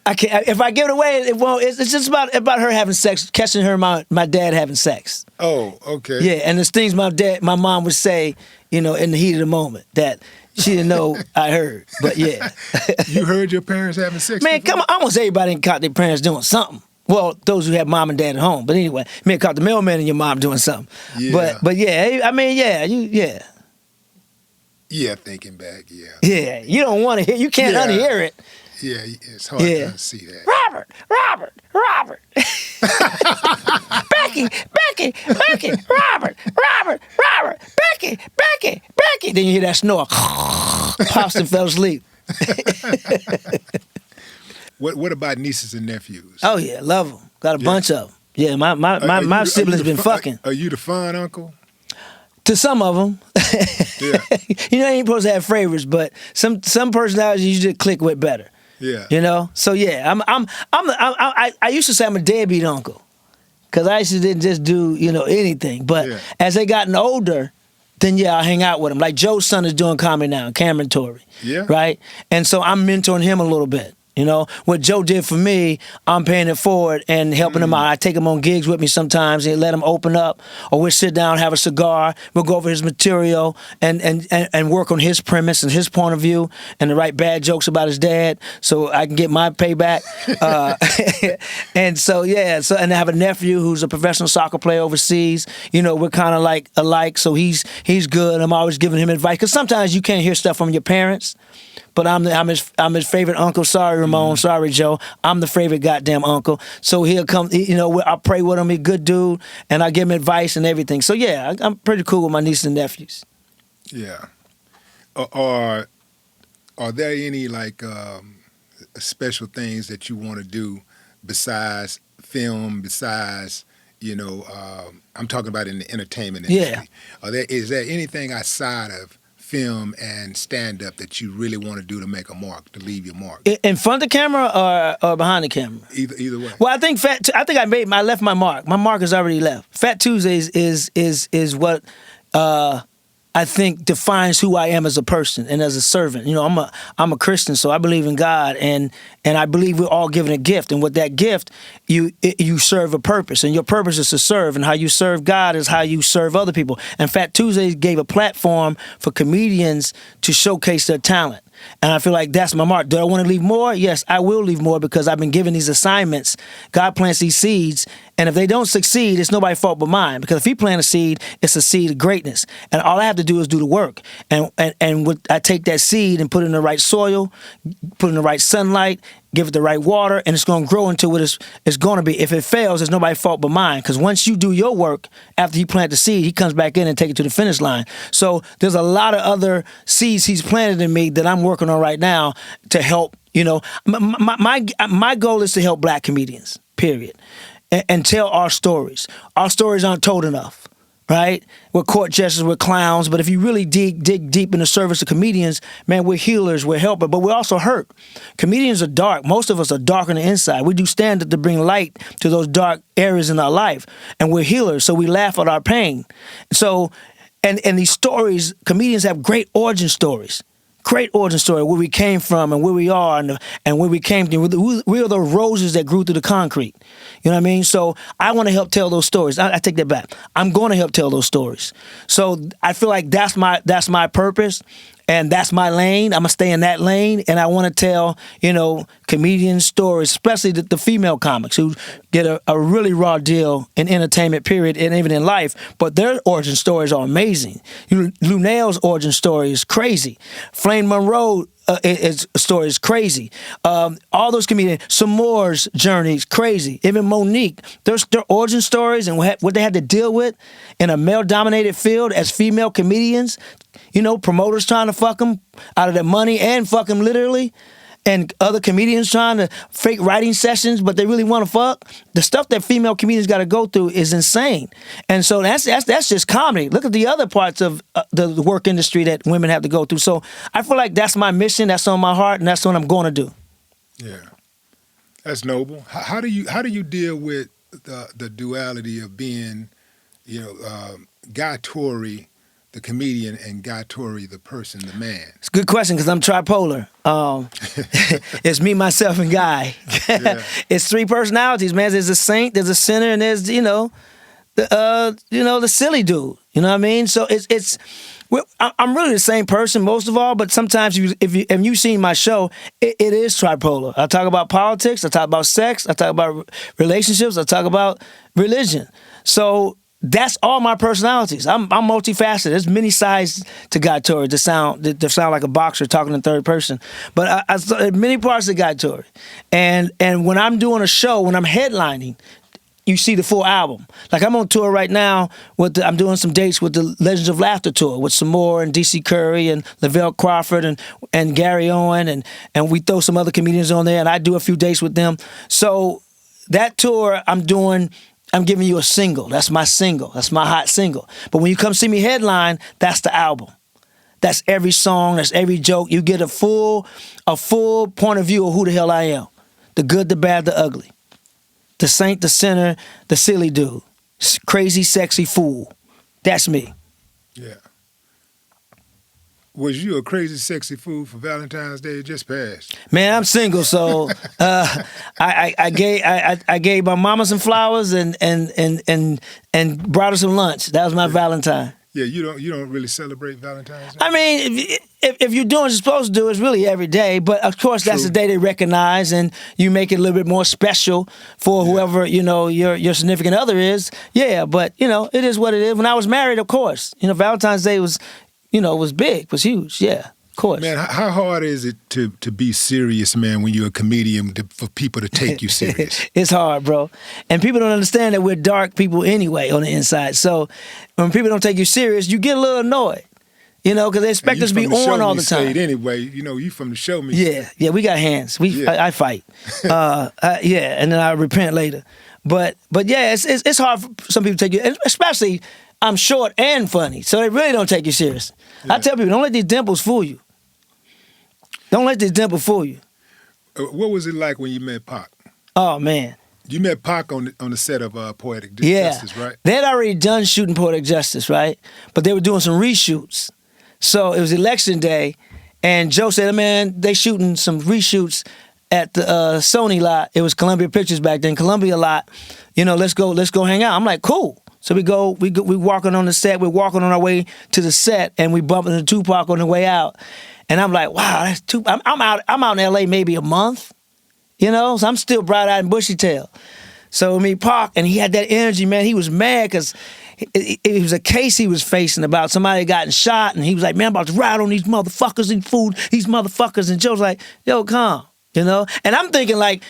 I can't. If I give it away, it won't. It's just about her having sex, catching her my dad having sex. Oh, okay. Yeah, and there's things my mom would say, in the heat of the moment that she didn't know I heard. But yeah. You heard your parents having sex? Man, before? come on. Almost everybody caught their parents doing something. Well, those who have mom and dad at home. But anyway, may have caught the mailman and your mom doing something. Yeah. But yeah, I mean, yeah. Yeah, thinking back, yeah. Yeah, you don't want to hear. You can't unhear it. Yeah, it's hard to see that. Robert. Becky, Robert, Becky. Then you hear that snore. Pops and fell asleep. What about nieces and nephews? Oh yeah, love them. Got a bunch of them. Yeah, my siblings been fucking. Are you the fun uncle? To some of them. Yeah. You ain't supposed to have favorites, but some personalities you just click with better. Yeah. So yeah, I used to say I'm a deadbeat uncle, because I used to didn't just do anything. But as they gotten older, then I hang out with them. Like Joe's son is doing comedy now, Cameron Torry. Yeah. Right, and so I'm mentoring him a little bit. What Joe did for me, I'm paying it forward and helping him out. I take him on gigs with me sometimes and let him open up, or we'll sit down, have a cigar. We'll go over his material and work on his premise and his point of view, and to write bad jokes about his dad so I can get my payback. And so, and I have a nephew who's a professional soccer player overseas. We're kind of like alike, so he's good. I'm always giving him advice, because sometimes you can't hear stuff from your parents. But I'm his favorite uncle. Sorry, Ramon. Sorry, Joe. I'm the favorite goddamn uncle. So he'll come. I pray with him. He's a good dude, and I give him advice and everything. So yeah, I'm pretty cool with my nieces and nephews. Yeah. Are there any special things that you want to do besides film? Besides, I'm talking about in the entertainment industry. Yeah. Is there anything outside of film and stand-up that you really want to do to make a mark, to leave your mark? In front of the camera or behind the camera? Either way. Well, I think I left my mark. My mark is already left. Fat Tuesdays is what I think defines who I am as a person and as a servant. I'm a Christian, so I believe in God, and I believe we're all given a gift, and with that gift, you serve a purpose, and your purpose is to serve, and how you serve God is how you serve other people. And Fat Tuesdays gave a platform for comedians to showcase their talent. And I feel like that's my mark. Do I want to leave more? Yes, I will leave more, because I've been given these assignments. God plants these seeds, and if they don't succeed, it's nobody's fault but mine. Because if he plants a seed, it's a seed of greatness. And all I have to do is do the work. And I take that seed and put it in the right soil, put it in the right sunlight, give it the right water, and it's going to grow into what it's going to be. If it fails, it's nobody's fault but mine. Because once you do your work, after you plant the seed, he comes back in and take it to the finish line. So there's a lot of other seeds he's planted in me that I'm working on right now to help. My goal is to help black comedians, period, and tell our stories. Our stories aren't told enough. Right? We're court jesters, we're clowns, but if you really dig deep in the service of comedians, man, we're healers, we're helpers, but we're also hurt. Comedians are dark. Most of us are dark on the inside. We do stand-up to bring light to those dark areas in our life, and we're healers, so we laugh at our pain. So, and these stories, comedians have great origin stories. Great origin story, where we came from and where we are and where we came to. We are the roses that grew through the concrete. You know what I mean? So I want to help tell those stories. I take that back. I'm going to help tell those stories. So I feel like that's my purpose. And that's my lane. I'm going to stay in that lane. And I want to tell, comedian stories, especially the female comics who get a really raw deal in entertainment, period, and even in life. But their origin stories are amazing. Lunail's origin story is crazy. Flame Monroe story is crazy. All those comedians, Samore's journey is crazy. Even Monique, their origin stories and what they had to deal with in a male-dominated field as female comedians. Promoters trying to fuck them out of their money and fuck them literally, and other comedians trying to fake writing sessions, but they really want to fuck. The stuff that female comedians got to go through is insane, and so that's just comedy. Look at the other parts of the work industry that women have to go through. So I feel like that's my mission, that's on my heart, and that's what I'm going to do. Yeah, that's noble. How do you deal with the duality of being, Guy Torry, the comedian, and Guy Torry, the person, the man? It's a good question because I'm tripolar. It's me, myself, and Guy. Yeah. It's three personalities, man. There's a saint, there's a sinner, and there's the silly dude. You know what I mean? So I'm really the same person most of all, but sometimes if you've seen my show, it is tripolar. I talk about politics, I talk about sex, I talk about relationships, I talk about religion. So that's all my personalities. I'm multifaceted. There's many sides to Guy Torry to sound like a boxer talking in third person. But I many parts of Guy Torry. And when I'm doing a show, when I'm headlining, you see the full album. Like I'm on tour right now I'm doing some dates with the Legends of Laughter tour with Samore and DC Curry and Lavelle Crawford and Gary Owen and we throw some other comedians on there and I do a few dates with them. So that tour I'm giving you a single. That's my single. That's my hot single. But when you come see me headline, that's the album. That's every song. That's every joke. You get a full point of view of who the hell I am. The good, the bad, the ugly. The saint, the sinner, the silly dude. Crazy, sexy fool. That's me. Yeah. Was you a crazy, sexy fool for Valentine's Day? It just passed. Man, I'm single, so I gave my mama some flowers and brought her some lunch. That was my Valentine. Yeah, you don't really celebrate Valentine's Day? I mean, if you're doing what you're supposed to do, it's really every day. But of course, that's the day they recognize, and you make it a little bit more special for whoever your significant other is. Yeah, but it is what it is. When I was married, of course, Valentine's Day was big, was huge. Yeah, of course. Man, how hard is it to be serious, man, when you're a comedian, for people to take you serious? It's hard, bro. And people don't understand that we're dark people anyway on the inside. So when people don't take you serious, you get a little annoyed, because they expect us to be on all the time. Anyway, you from the show me. Yeah, we got hands. I fight. And then I repent later. But yeah, it's hard for some people to take you, especially I'm short and funny, so they really don't take you serious. Yeah. I tell people, don't let these dimples fool you. Don't let these dimples fool you. What was it like when you met Pac? Oh, man. You met Pac on the set of Poetic Justice, right? They had already done shooting Poetic Justice, right? But they were doing some reshoots. So it was election day, and Joe said, man, they shooting some reshoots at the Sony lot. It was Columbia Pictures back then, Columbia lot. Let's go hang out. I'm like, cool. So we walking on the set, we're walking on our way to the set, and we bump into Tupac on the way out. And I'm like, wow, that's Tupac. I'm out in LA maybe a month, so I'm still bright-eyed and bushy-tailed. So we meet Pac, and he had that energy, man. He was mad because it was a case he was facing about somebody gotten shot, and he was like, man, I'm about to ride on these motherfuckers and food these motherfuckers. And Joe's like, yo, calm. And I'm thinking like,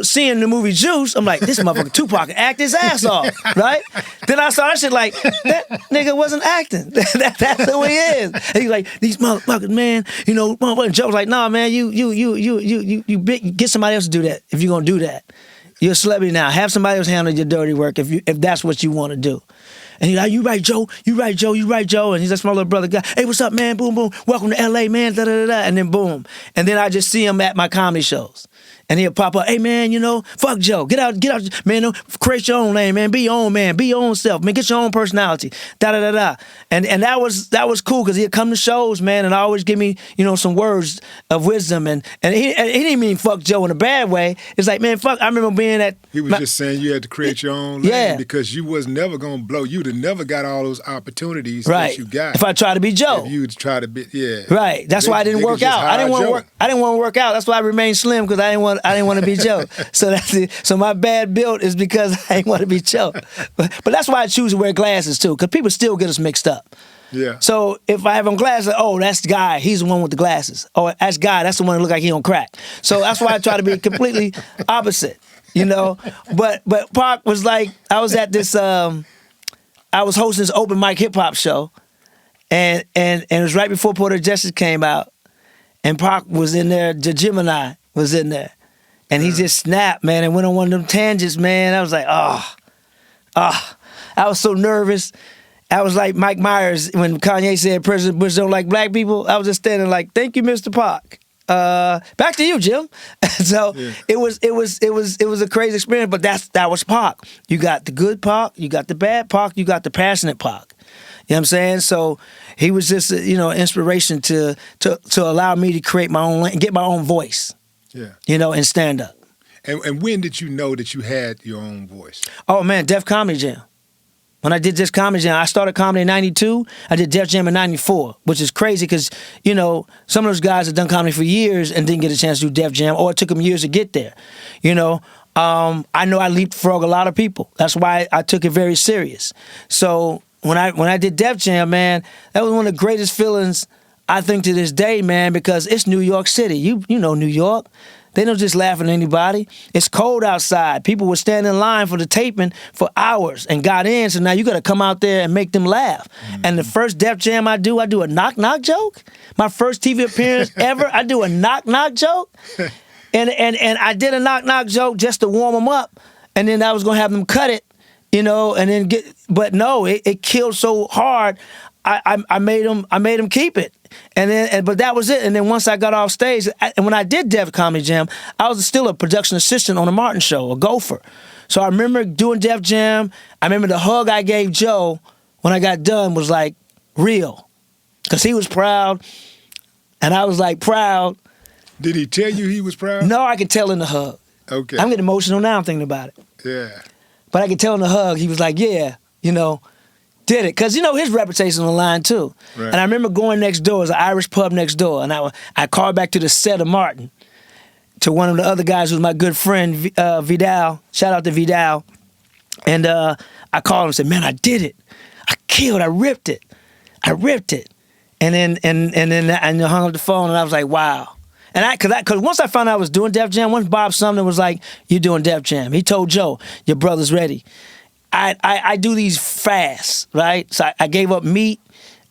seeing the movie Juice, I'm like, this motherfucker Tupac can act his ass off, right? Then I saw that shit like, that nigga wasn't acting. That's who he is. And he's like, these motherfuckers, man, motherfucker. Joe was like, nah, man, you get somebody else to do that if you're gonna do that. You're a celebrity now. Have somebody else handle your dirty work if that's what you want to do. And he's like, you right, Joe. You right, Joe. You right, Joe. And he's like, my little brother guy. Hey, what's up, man? Boom, boom. Welcome to LA, man. Da, da, da, da. And then boom. And then I just see him at my comedy shows. And he'll pop up, hey, man, fuck Joe. Get out, man, create your own lane, man. Be your own man. Be your own self, man. Get your own personality. Da, da, da, da. And that was cool because he'd come to shows, man, and always give me, some words of wisdom. And he didn't mean fuck Joe in a bad way. It's like, man, fuck, I remember being at... He was just saying you had to create your own lane because you was never going to blow. You'd have never got all those opportunities that you got. If I try to be Joe. If you'd try to be, Right. That's why I didn't work out. I didn't want to work out. That's why I remained slim because I didn't want to be Joe. So that's it. So my bad build is because I didn't want to be Joe. But that's why I choose to wear glasses too, because people still get us mixed up. Yeah. So if I have on glasses, oh, that's the guy. He's the one with the glasses. Oh, that's guy. That's the one that look like he on crack. So that's why I try to be completely opposite. But Park was like, I was at this. I was hosting this open mic hip hop show, and it was right before Poetic Justice came out, and Park was in there. The Gemini was in there, and he just snapped, man, and went on one of them tangents, man. I was like, I was so nervous. I was like Mike Myers when Kanye said President Bush don't like black people. I was just standing like, thank you, Mr. Park. Back to you, Jim. So it was a crazy experience, but that was Park. You got the good Park, you got the bad Park, you got the passionate Park. You know what I'm saying? So he was just inspiration to allow me to create my own, get my own voice. Yeah. And stand up. And when did you know that you had your own voice? Oh man, Def Comedy Jam. When I did this comedy jam, I started comedy in 92. I did Def Jam in 94, which is crazy because, some of those guys have done comedy for years and didn't get a chance to do Def Jam, or it took them years to get there. I know I leapfrog a lot of people. That's why I took it very serious. So when I did Def Jam, man, that was one of the greatest feelings, I think, to this day, man, because it's New York City. You know New York. They don't just laugh at anybody. It's cold outside. People were standing in line for the taping for hours and got in. So now you got to come out there and make them laugh. Mm-hmm. And the first Def Jam I do a knock-knock joke. My first TV appearance ever, I do a knock-knock joke. And I did a knock-knock joke just to warm them up. And then I was going to have them cut it, and then but no, it killed so hard. I made them keep it. But that was it. And then once I got off stage, and when I did Def Comedy Jam, I was still a production assistant on the Martin Show, a gopher. So I remember doing Def Jam. I remember the hug I gave Joe when I got done was like real, because he was proud, and I was like proud. Did he tell you he was proud? No, I could tell in the hug. Okay. I'm getting emotional now. I'm thinking about it. Yeah. But I could tell in the hug, he was like, yeah, did it. Because, his reputation on the line, too. Right. And I remember going next door. It was an Irish pub next door. And I called back to the set of Martin, to one of the other guys who was my good friend, Vidal. Shout out to Vidal. And I called him and said, man, I did it. I killed. I ripped it. And then I hung up the phone, and I was like, wow. And because once I found out I was doing Def Jam, once Bob Sumner was like, you're doing Def Jam, he told Joe, your brother's ready. I do these fast, right? So I gave up meat,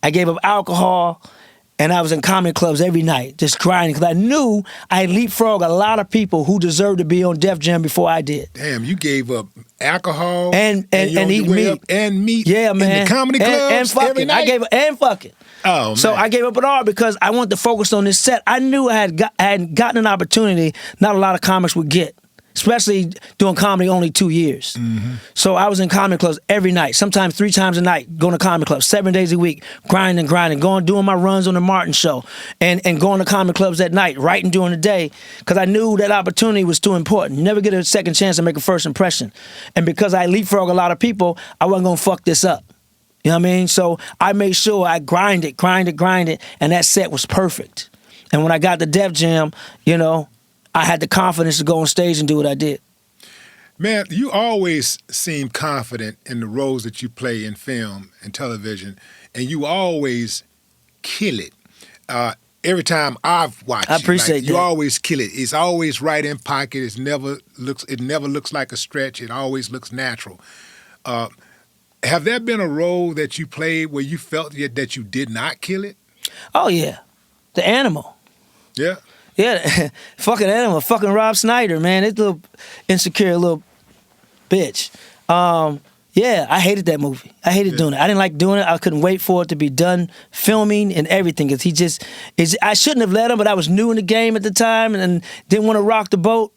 I gave up alcohol, and I was in comedy clubs every night, just grinding, because I knew I had leapfrogged a lot of people who deserved to be on Def Jam before I did. Damn, you gave up alcohol and eat meat. And meat. Yeah, man. In the comedy clubs and fucking. every night? I gave up, and fucking. Oh, man. So I gave up it all because I wanted to focus on this set. I knew I had gotten an opportunity not a lot of comics would get, especially doing comedy only 2 years. Mm-hmm. So I was in comedy clubs every night, sometimes 3 times a night, going to comedy clubs, 7 days a week, grinding, doing my runs on the Martin Show, and going to comedy clubs at night, writing during the day, because I knew that opportunity was too important. You never get a second chance to make a first impression. And because I leapfrog a lot of people, I wasn't going to fuck this up. You know what I mean? So I made sure I grinded, and that set was perfect. And when I got the Def Jam, I had the confidence to go on stage and do what I did. Man, you always seem confident in the roles that you play in film and television, and you always kill it. Every time I've watched I appreciate that. You always kill it. It's always right in pocket. It never looks like a stretch. It always looks natural. Have there been a role that you played where you felt that you did not kill it? Oh, yeah. The Animal. Yeah? Yeah, fucking Animal. Fucking Rob Schneider, man. This little insecure little bitch. Yeah, I hated that movie. I hated doing it. I didn't like doing it. I couldn't wait for it to be done filming and everything. Cause I shouldn't have let him, but I was new in the game at the time and didn't want to rock the boat.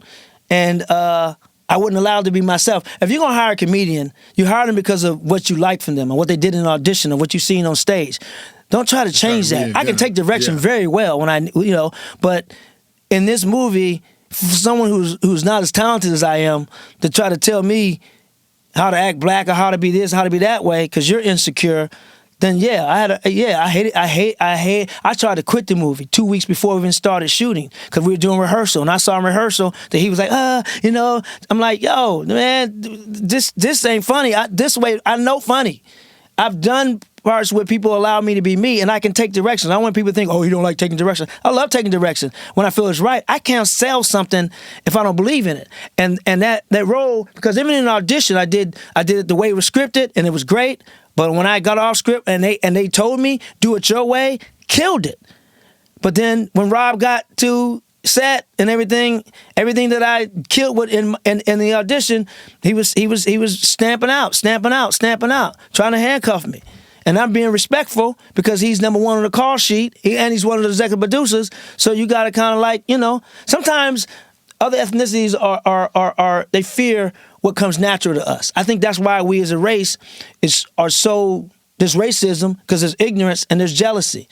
And I wasn't allowed to be myself. If you're gonna hire a comedian, you hire them because of what you like from them and what they did in an audition or what you've seen on stage. Don't try to change that. I can take direction very well when but in this movie, for someone who's not as talented as I am, to try to tell me how to act black or how to be this, how to be that way, because you're insecure, then I hate it. I tried to quit the movie 2 weeks before we even started shooting because we were doing rehearsal, and I saw in rehearsal that he was like, I'm like, yo, man, this ain't funny. This way, I know funny. I've done parts where people allow me to be me, and I can take direction. I don't want people to think, oh, you don't like taking direction. I love taking direction when I feel it's right. I can't sell something if I don't believe in it. And that role, because even in an audition, I did it the way it was scripted, and it was great. But when I got off script and they told me, do it your way, killed it. But then when Rob got to set and everything that I killed with in the audition, he was stamping out, trying to handcuff me. And I'm being respectful because he's number one on the call sheet and he's one of the executive producers. So you got to kind of like, sometimes other ethnicities are they fear what comes natural to us. I think that's why we as a race there's racism because there's ignorance and there's jealousy.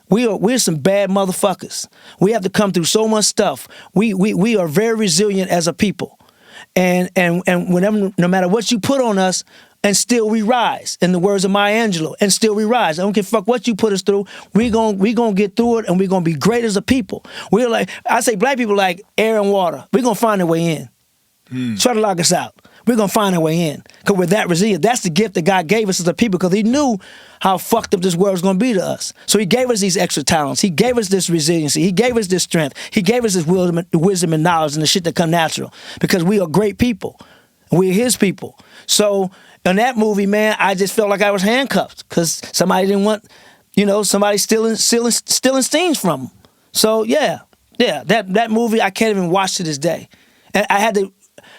We're some bad motherfuckers. We have to come through so much stuff. We are very resilient as a people. And whenever, no matter what you put on us, and still we rise. In the words of Maya Angelou, and still we rise. I don't give a fuck what you put us through. We gonna get through it, and we're gonna be great as a people. We're like, I say black people like air and water. We're gonna find a way in. Try to lock us out. We're gonna find a way in. Because we're that resilient. That's the gift that God gave us as a people, because he knew how fucked up this world was gonna be to us. So he gave us these extra talents. He gave us this resiliency. He gave us this strength. He gave us this wisdom and knowledge and the shit that come natural. Because we are great people. We're his people. So in that movie, man, I just felt like I was handcuffed because somebody didn't want, somebody stealing scenes from them. So that movie I can't even watch to this day. And I had to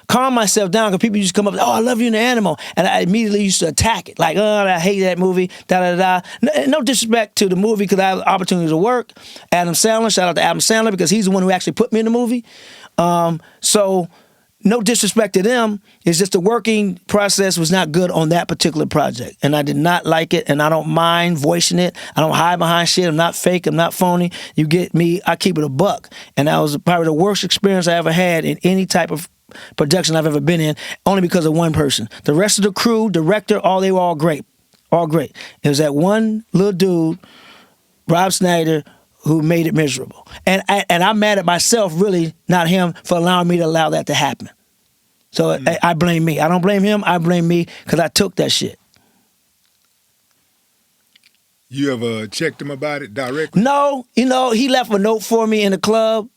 calm myself down because people used to come up, oh, I love you in the animal. And I immediately used to attack it. Like, oh, I hate that movie, da-da-da. No disrespect to the movie because I have the opportunity to work. Adam Sandler, shout out to Adam Sandler because he's the one who actually put me in the movie. So no disrespect to them. It's just the working process was not good on that particular project. And I did not like it, and I don't mind voicing it. I don't hide behind shit. I'm not fake. I'm not phony. You get me, I keep it a buck. And that was probably the worst experience I ever had in any type of production I've ever been in, only because of one person. The rest of the crew, director, they were all great. All great. It was that one little dude, Rob Schneider, who made it miserable. And I'm mad at myself, really, not him, for allowing me to allow that to happen. So I blame me. I don't blame him. I blame me because I took that shit. You ever checked him about it directly? No. He left a note for me in the club,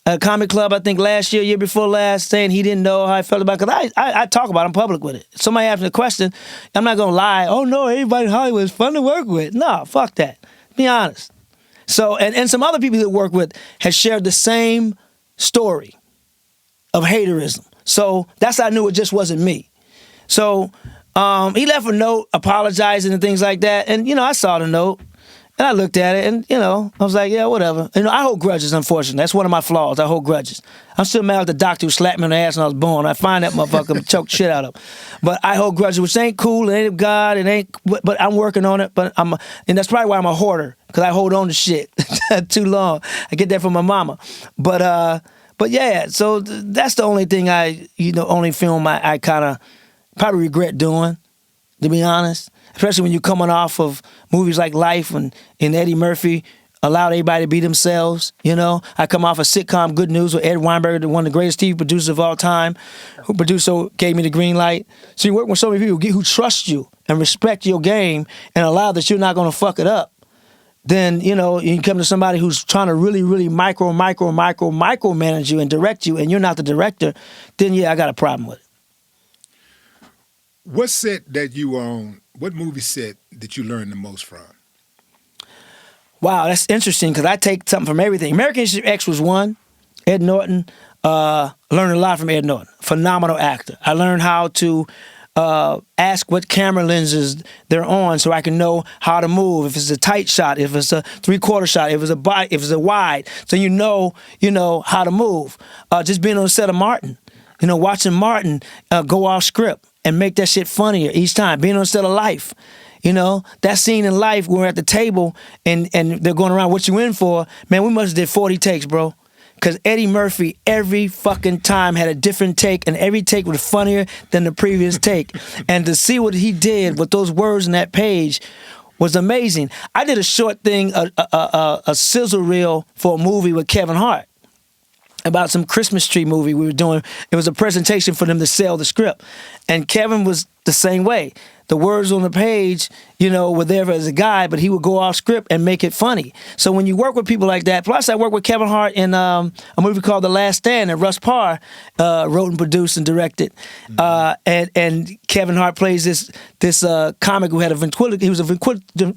a comic club, I think last year before last, saying he didn't know how I felt about it. Because I talk about it. I'm public with it. If somebody asks me a question, I'm not going to lie. Oh, no, everybody in Hollywood is fun to work with. No, fuck that. Be honest. So, and some other people that work with has shared the same story of haterism. So that's how I knew it just wasn't me. So he left a note apologizing and things like that. And, I saw the note and I looked at it and, I was like, yeah, whatever. I hold grudges, unfortunately. That's one of my flaws. I hold grudges. I'm still mad at the doctor who slapped me on the ass when I was born. I find that motherfucker and choke shit out of him. But I hold grudges, which ain't cool. It ain't of God. It ain't, but I'm working on it. And that's probably why I'm a hoarder, because I hold on to shit too long. I get that from my mama. But yeah, so that's the only thing only film I kind of probably regret doing, to be honest. Especially when you're coming off of movies like Life and Eddie Murphy allowed everybody to be themselves, I come off a sitcom Good News with Ed Weinberg, one of the greatest TV producers of all time, who gave me the green light. So you work with so many people who trust you and respect your game and allow that you're not going to fuck it up. Then, you come to somebody who's trying to really, really micromanage you and direct you, and you're not the director, then I got a problem with it. What set that you were on, what movie set did you learn the most from? Wow, that's interesting because I take something from everything. American History X was one. Ed Norton, learned a lot from Ed Norton. Phenomenal actor. I learned how to ask what camera lenses they're on so I can know how to move. If it's a tight shot, if it's a 3/4 shot, if it's a wide, so you know how to move. Just being on the set of Martin, watching Martin go off script and make that shit funnier each time. Being on the set of Life. That scene in Life when we're at the table and they're going around, what you in for? Man, we must have did 40 takes, bro. Because Eddie Murphy every fucking time had a different take, and every take was funnier than the previous take. And to see what he did with those words in that page was amazing. I did a short thing, a sizzle reel for a movie with Kevin Hart about some Christmas tree movie we were doing. It was a presentation for them to sell the script. And Kevin was the same way. The words on the page, were there as a guide, but he would go off script and make it funny. So when you work with people like that, plus I worked with Kevin Hart in a movie called The Last Stand that Russ Parr wrote and produced and directed. And Kevin Hart plays this comic who had he was a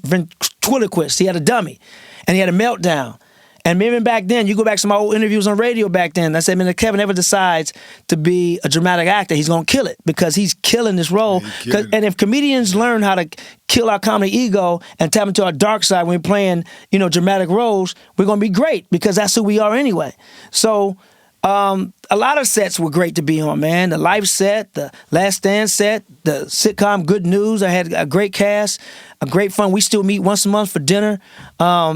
ventriloquist. He had a dummy, and he had a meltdown. And even back then, you go back to my old interviews on radio back then, I said, man, if Kevin ever decides to be a dramatic actor, he's going to kill it because he's killing this role. And if comedians learn how to kill our comedy ego and tap into our dark side when we're playing, dramatic roles, we're going to be great because that's who we are anyway. So a lot of sets were great to be on, man. The Life set, the Last Stand set, the sitcom Good News. I had a great cast, a great fun. We still meet once a month for dinner,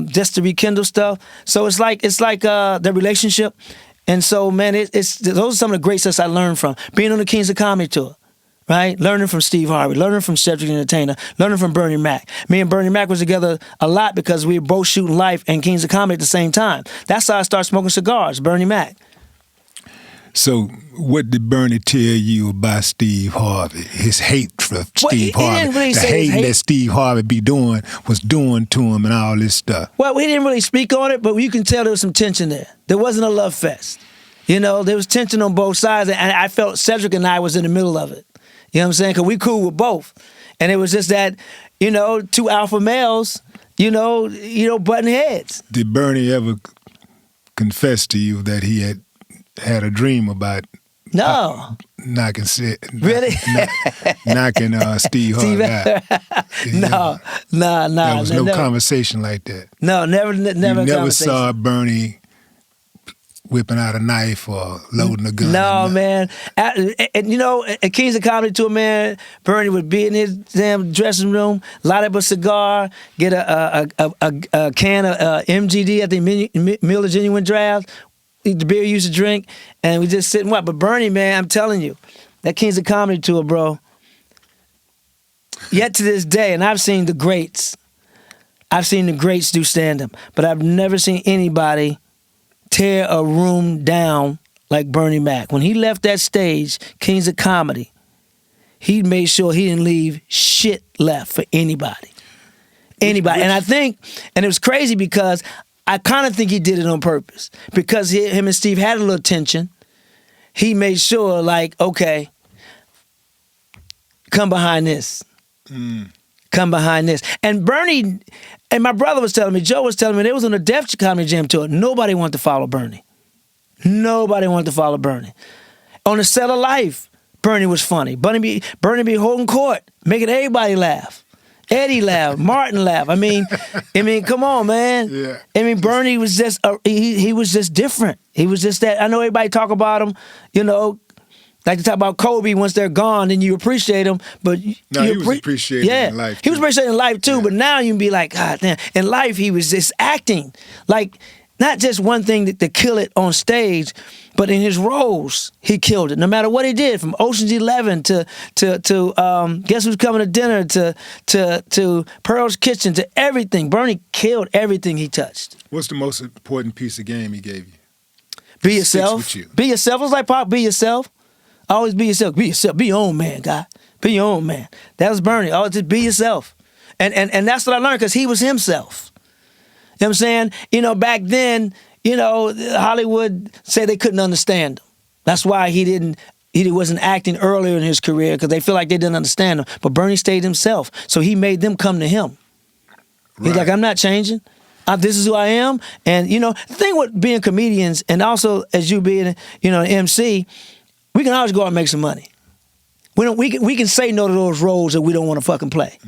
just to rekindle stuff. So it's like the relationship. And so, man, those are some of the great sets I learned from. Being on the Kings of Comedy tour, right? Learning from Steve Harvey, learning from Cedric the Entertainer, learning from Bernie Mac. Me and Bernie Mac was together a lot because we were both shooting Life and Kings of Comedy at the same time. That's how I started smoking cigars, Bernie Mac. So what did Bernie tell you about Steve Harvey? His hate for Steve Harvey. Really the hate that Steve Harvey was doing to him and all this stuff. Well, he didn't really speak on it, but you can tell there was some tension there. There wasn't a love fest. There was tension on both sides, and I felt Cedric and I was in the middle of it. You know what I'm saying? Because we cool with both. And it was just that, two alpha males, butting heads. Did Bernie ever confess to you that he had a dream about knocking Steve Harvey out? No. There was no conversation like that. No, never. You never saw Bernie whipping out a knife or loading a gun. No, man. At Kings of Comedy Tour, man, Bernie would be in his damn dressing room, light up a cigar, get a can of MGD at the Miller Genuine Draft, the beer you used to drink, and we just sit and watch. But Bernie, man, I'm telling you, that Kings of Comedy Tour, bro, yet to this day, and I've seen the greats. I've seen the greats do stand-up, but I've never seen anybody tear a room down like Bernie Mac. When he left that stage, Kings of Comedy, he made sure he didn't leave shit left for anybody. Anybody. And I think, and it was crazy because I kind of think he did it on purpose. Because him and Steve had a little tension, he made sure, like, okay, come behind this. Come behind this. And Bernie, and my brother was telling me, Joe was telling me, they was on a Def Comedy Jam tour. Nobody wanted to follow Bernie. Nobody wanted to follow Bernie. On the set of Life, Bernie was funny. Bernie be holding court, making everybody laugh. Eddie laughed, Martin laughed. I mean, come on, man. Yeah. I mean, Bernie was just he was just different. He was just that. I know everybody talk about him, like to talk about Kobe once they're gone, then you appreciate him. But he was appreciated in life. He was appreciated in life too. Yeah. But now you can be like, God damn. In life, he was just acting like not just one thing to kill it on stage, but in his roles, he killed it. No matter what he did, from Ocean's 11 to Guess Who's Coming to Dinner to Pearl's Kitchen to everything. Bernie killed everything he touched. What's the most important piece of game he gave you? Be yourself. Sticks with you. Be yourself. It was like Pop. Be yourself. Always be yourself. Be yourself. Be your own man, guy. Be your own man. That was Bernie. Always just be yourself. And that's what I learned because he was himself. You know what I'm saying? Back then, Hollywood said they couldn't understand him. That's why he wasn't acting earlier in his career because they feel like they didn't understand him. But Bernie stayed himself. So he made them come to him. Right. He's like, I'm not changing. This is who I am. And, the thing with being comedians and also as you being, an MC, we can always go out and make some money. We can say no to those roles that we don't want to fucking play.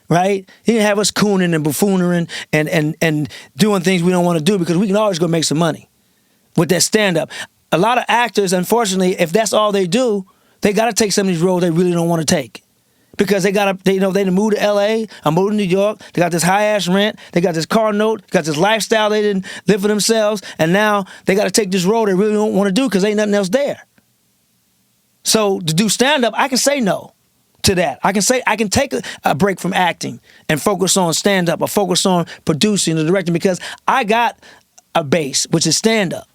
Right? You can have us cooning and buffooning and doing things we don't want to do because we can always go make some money with that stand-up. A lot of actors, unfortunately, if that's all they do, they got to take some of these roles they really don't want to take. Because they done moved to LA, I moved to New York, they got this high ass rent, they got this car note, got this lifestyle they didn't live for themselves, and now they got to take this role they really don't want to do because ain't nothing else there. So to do stand-up, I can say no to that. I can take a break from acting and focus on stand-up or focus on producing or directing because I got a base, which is stand-up.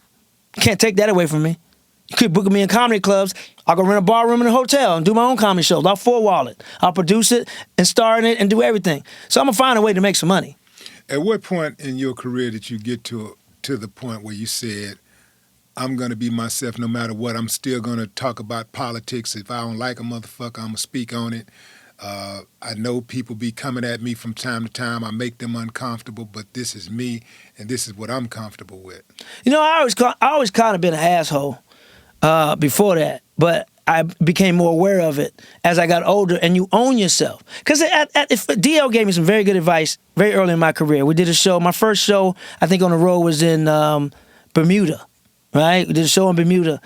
You can't take that away from me. You could book me in comedy clubs. I'll go rent a bar room in a hotel and do my own comedy shows. I'll four-wall it. I'll produce it and star in it and do everything. So I'm going to find a way to make some money. At what point in your career did you get to the point where you said, I'm going to be myself no matter what. I'm still going to talk about politics. If I don't like a motherfucker, I'm going to speak on it. I know people be coming at me from time to time. I make them uncomfortable, but this is me, and this is what I'm comfortable with. You know, I always kind of been an asshole before that, but I became more aware of it as I got older, and you own yourself. Because DL gave me some very good advice very early in my career. We did a show. My first show, I think, on the road was in Bermuda. Right? We did a show in Bermuda,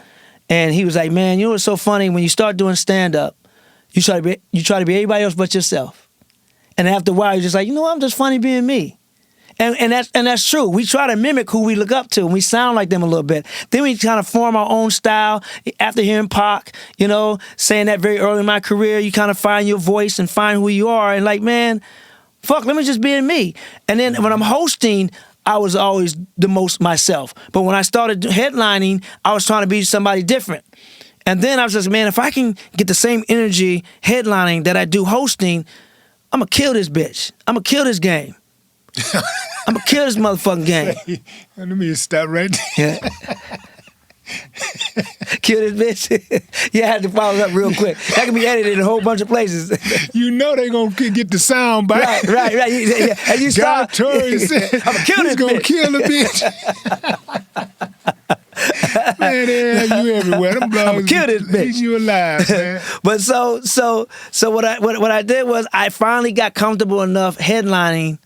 and he was like, "Man, you know what's so funny? When you start doing stand-up, you try to be everybody else but yourself, and after a while, you're just like, you know what? I'm just funny being me." And that's true. We try to mimic who we look up to, and we sound like them a little bit. Then we kind of form our own style. After hearing Pac, saying that very early in my career, you kind of find your voice and find who you are, and like, man, fuck, let me just be me. And then when I'm hosting, I was always the most myself. But when I started headlining, I was trying to be somebody different. And then I was just, man, if I can get the same energy headlining that I do hosting, I'm going to kill this bitch. I'm going to kill this game. I'm going to kill this motherfucking game. Let me stop right there. Yeah. Kill this bitch. Yeah, I had to follow up real quick. That can be edited in a whole bunch of places. You know they gonna get the sound back. Right. Yeah. And you stop. Torry said, I'm gonna kill this bitch. He's gonna kill the bitch. Man, you everywhere. Them blogs, I'm gonna kill this bitch. You alive, man. But so what I did was I finally got comfortable enough headlining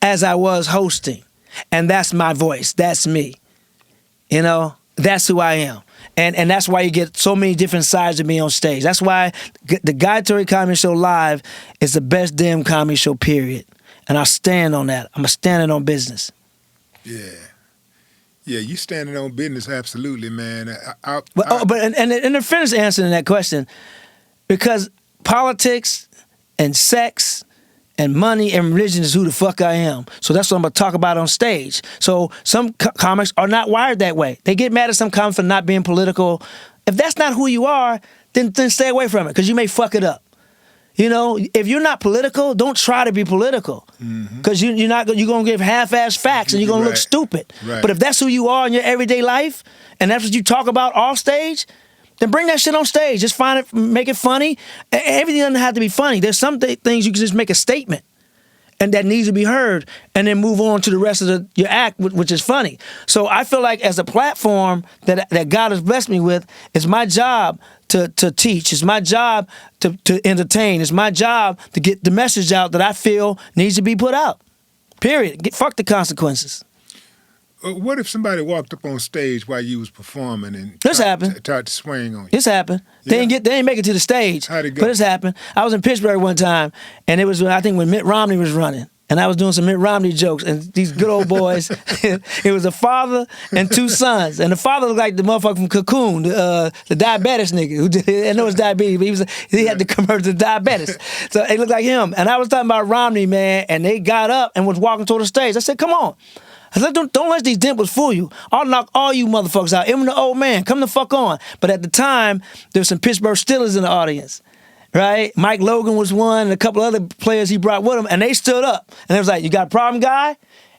as I was hosting, and that's my voice. That's me. That's who I am. And that's why you get so many different sides of me on stage. That's why the Guy Torry Comedy Show Live is the best damn comedy show, period. And I stand on that. I'm standing on business. Yeah. Yeah, you standing on business, absolutely, man. But to finish answering that question, because politics and sex and money and religion is who the fuck I am. So that's what I'm going to talk about on stage. So some comics are not wired that way. They get mad at some comics for not being political. If that's not who you are, then stay away from it because you may fuck it up. If you're not political, don't try to be political because you're going to give half-ass facts and you're going to look stupid. Right. But if that's who you are in your everyday life and that's what you talk about off stage, then bring that shit on stage. Just find it, make it funny. Everything doesn't have to be funny. There's some things you can just make a statement and that needs to be heard and then move on to the rest of your act, which is funny. So I feel like as a platform that God has blessed me with, it's my job to teach. It's my job to entertain. It's my job to get the message out that I feel needs to be put out. Period. Fuck the consequences. What if somebody walked up on stage while you was performing and tried to swing on you? This happened. Yeah. They didn't make it to the stage. How'd it go? But this happened. I was in Pittsburgh one time, and it was, I think, when Mitt Romney was running. And I was doing some Mitt Romney jokes, and these good old boys, it was a father and two sons. And the father looked like the motherfucker from Cocoon, the diabetes nigga. I know it's diabetes, but he had to convert to diabetes. So it looked like him. And I was talking about Romney, man, and they got up and was walking toward the stage. I said, come on. I said, don't let these dimples fool you. I'll knock all you motherfuckers out. Even the old man, come the fuck on. But at the time, there was some Pittsburgh Steelers in the audience, right? Mike Logan was one, and a couple other players he brought with him, and they stood up. And they was like, you got a problem, guy?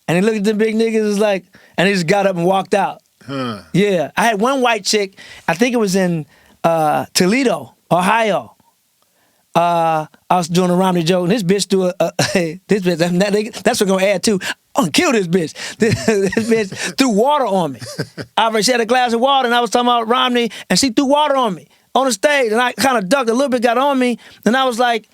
And they looked at the big niggas, was like, and they just got up and walked out. Huh. Yeah. I had one white chick, I think it was in Toledo, Ohio. I was doing a Romney joke, and this bitch this bitch, that's what I'm going to add too. I'm going to kill this bitch. This bitch threw water on me. She had a glass of water, and I was talking about Romney, and she threw water on me. on the stage, and I kind of ducked a little bit, got on me, and I was like,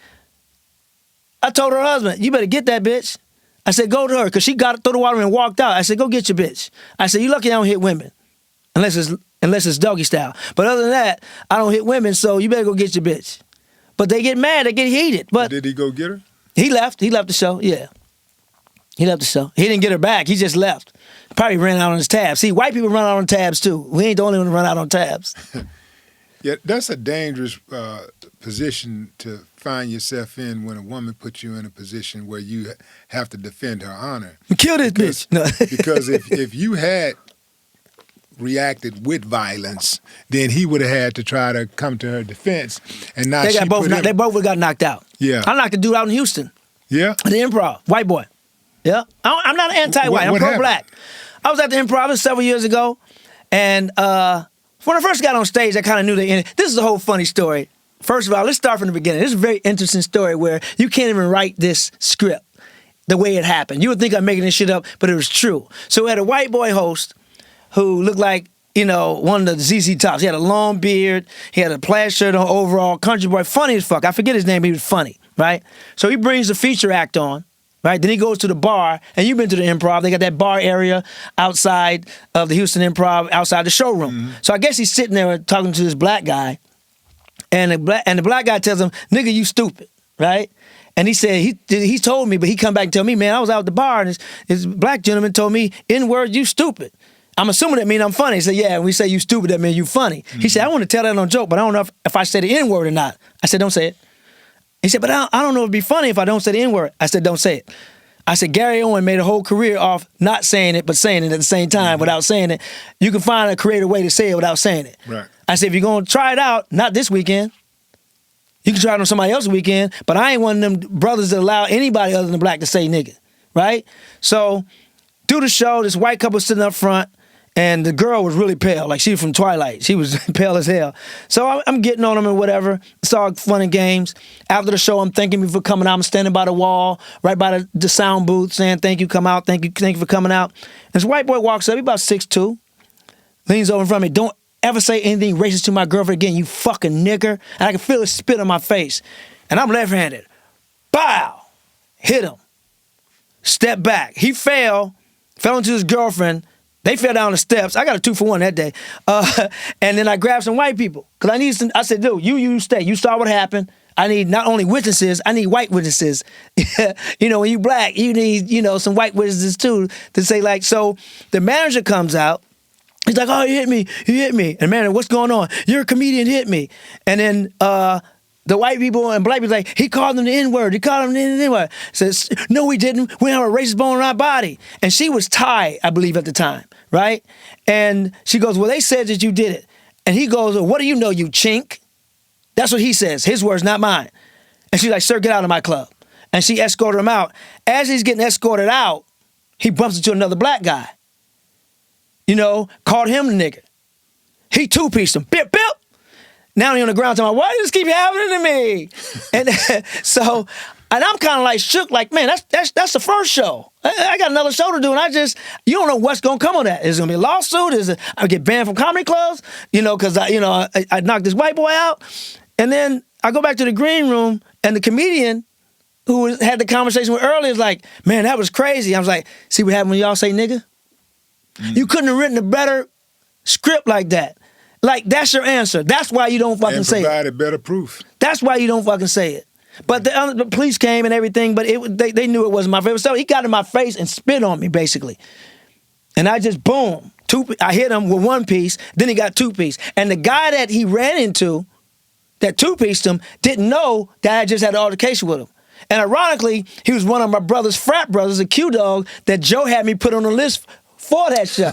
I told her husband, you better get that bitch. I said, go to her, because she got through the water and walked out. I said, go get your bitch. I said, you lucky I don't hit women, unless it's doggy style. But other than that, I don't hit women, so you better go get your bitch. But they get mad, they get heated. But did he go get her? He left the show, yeah. He left the show. He didn't get her back, he just left. Probably ran out on his tabs. See, white people run out on tabs too. We ain't the only one to run out on tabs. Yeah, that's a dangerous position to find yourself in when a woman puts you in a position where you have to defend her honor. Kill this bitch. No. Because if you had reacted with violence, then he would have had to try to come to her defense. And not they both would have got knocked out. Yeah. I knocked a dude out in Houston. Yeah? At the Improv. White boy. Yeah. I'm not anti-white. I'm pro-black. I was at the Improv several years ago, and when I first got on stage, I kind of knew the end. This is a whole funny story. First of all, let's start from the beginning. This is a very interesting story where you can't even write this script the way it happened. You would think I'm making this shit up, but it was true. So we had a white boy host who looked like, one of the ZZ Tops. He had a long beard. He had a plaid shirt on, overall, country boy, funny as fuck. I forget his name, but he was funny, right? So he brings the feature act on. Right, then he goes to the bar, and you've been to the Improv. They got that bar area outside of the Houston Improv, outside the showroom. Mm-hmm. So I guess he's sitting there talking to this black guy, and the black guy tells him, "Nigga, you stupid," right? And he said he told me, but he come back and tell me, "Man, I was out at the bar, and this black gentleman told me, N-word, you stupid." I'm assuming that means I'm funny. He said, "Yeah, when we say you stupid, that means you funny." Mm-hmm. He said, "I want to tell that on joke, but I don't know if I say the N-word or not." I said, "Don't say it." He said, "But I don't know if it'd be funny if I don't say the N-word." I said, "Don't say it." I said, Gary Owen made a whole career off not saying it, but saying it at the same time without saying it. You can find a creative way to say it without saying it. Right. I said, if you're going to try it out, not this weekend. You can try it on somebody else's weekend, but I ain't one of them brothers that allow anybody other than black to say nigga, right? So, do the show, this white couple sitting up front, and the girl was really pale, like she was from Twilight. She was pale as hell. So I'm getting on them and whatever. It's all fun and games. After the show, I'm thanking me for coming out. I'm standing by the wall, right by the sound booth, saying thank you, come out, thank you for coming out. And this white boy walks up, he about 6'2", leans over in front of me, don't ever say anything racist to my girlfriend again, you fucking nigger. And I can feel it spit on my face. And I'm left-handed. Bow! Hit him. Step back. He fell into his girlfriend. They fell down the steps. I got a 2-for-1 that day. And then I grabbed some white people. Because I said, dude, you stay. You saw what happened. I need not only witnesses, I need white witnesses. When you black, you need, some white witnesses too to say like, so the manager comes out. He's like, oh, he hit me. And man, what's going on? You're a comedian, hit me. And then the white people and black people like, he called them the N-word. He called them the N-word. Says, no, we didn't. We don't have a racist bone in our body. And she was Thai, I believe, at the time, right? And she goes, well, they said that you did it. And he goes, well, what do you know, you chink? That's what he says. His words, not mine. And she's like, sir, get out of my club. And she escorted him out. As he's getting escorted out, he bumps into another black guy. Called him the nigger. He two-pieced him. Bip, bip. Now he on the ground talking about, why does this keep happening to me? And and I'm kind of like shook, like, man, that's the first show. I got another show to do, and you don't know what's going to come on that. Is it going to be a lawsuit? Is it I get banned from comedy clubs? Because I knocked this white boy out. And then I go back to the green room, and the comedian who had the conversation with earlier is like, man, that was crazy. I was like, see what happened when y'all say nigga? Mm. You couldn't have written a better script like that. Like, that's your answer. That's why you don't fucking say it. And provided better proof. That's why you don't fucking say it. But the police came and everything, but they knew it wasn't my favorite. So he got in my face and spit on me, basically. And I just, boom, I hit him with one piece, then he got 2 piece. And the guy that he ran into, that 2-pieced him, didn't know that I just had an altercation with him. And ironically, he was one of my brother's frat brothers, a Q-Dog, that Joe had me put on the list for that show,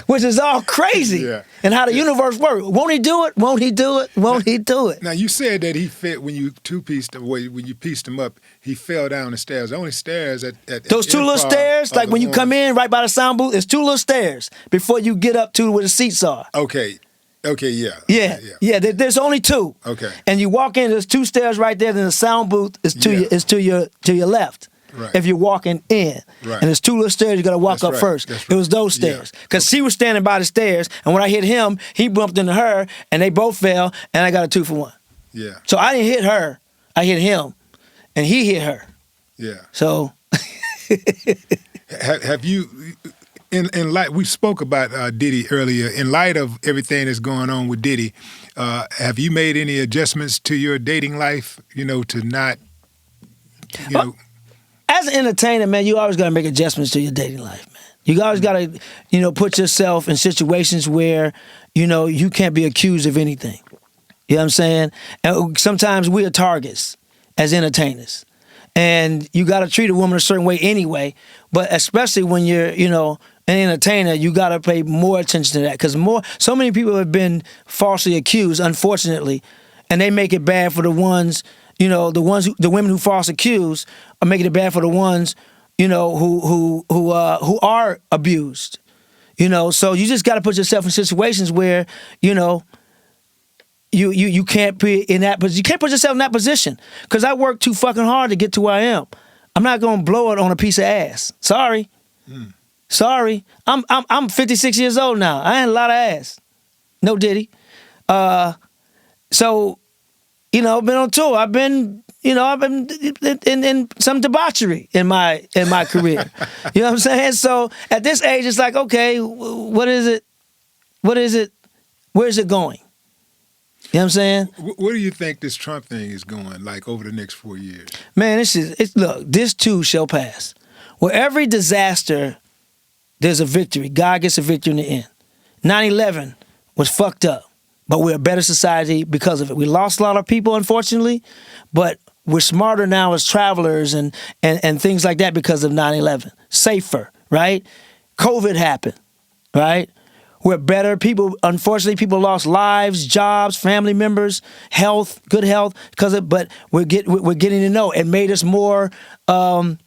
which is all crazy. Yeah. And how the universe works. Won't he do it? Won't he do it? Won't he do it? Now, you said that he fell, when you two-pieced him, when you pieced him up, he fell down the stairs. The only stairs at those 2 little stairs, like when you come in right by the sound booth, there's 2 little stairs before you get up to where the seats are. Okay, yeah. Yeah, there's only 2. Okay. And you walk in, there's 2 stairs right there, then the sound booth is to your left. Right. if you're walking in. Right. And there's 2 little stairs you got to walk That's up right. first. That's It was right. those stairs. Because she was standing by the stairs, and when I hit him, he bumped into her, and they both fell, and I got a 2 for 1. Yeah. So I didn't hit her. I hit him, and he hit her. Yeah. So Have you, in light, we spoke about Diddy earlier. In light of everything that's going on with Diddy, have you made any adjustments to your dating life? You know, to not, you know. as an entertainer, man, you always got to make adjustments to your dating life, man. You always got to, put yourself in situations where, you can't be accused of anything. You know what I'm saying? And sometimes we are targets as entertainers. And you got to treat a woman a certain way anyway. But especially when you're, an entertainer, you got to pay more attention to that. Because so many people have been falsely accused, unfortunately. And they make it bad for the ones, the women who false accuse are making it bad for the ones, who are abused. So you just got to put yourself in situations where, you can't be in that position. You can't put yourself in that position. Because I worked too fucking hard to get to where I am. I'm not gonna blow it on a piece of ass. Sorry. Sorry. I'm 56 years old now. I ain't a lot of ass. No Diddy. So, I've been on tour. I've been in some debauchery in my career. You know what I'm saying? So at this age, it's like, okay, what is it? Where's it going? You know what I'm saying? Where do you think this Trump thing is going, like, over the next 4 years? Man, look, this too shall pass. Where every disaster, there's a victory. God gets a victory in the end. 9/11 was fucked up, but we're a better society because of it. We lost a lot of people, unfortunately, but we're smarter now as travelers and things like that because of 9/11. Safer, right? COVID happened, right? We're better. Unfortunately, people lost lives, jobs, family members, health, good health, but we're getting to know. It made us more clean.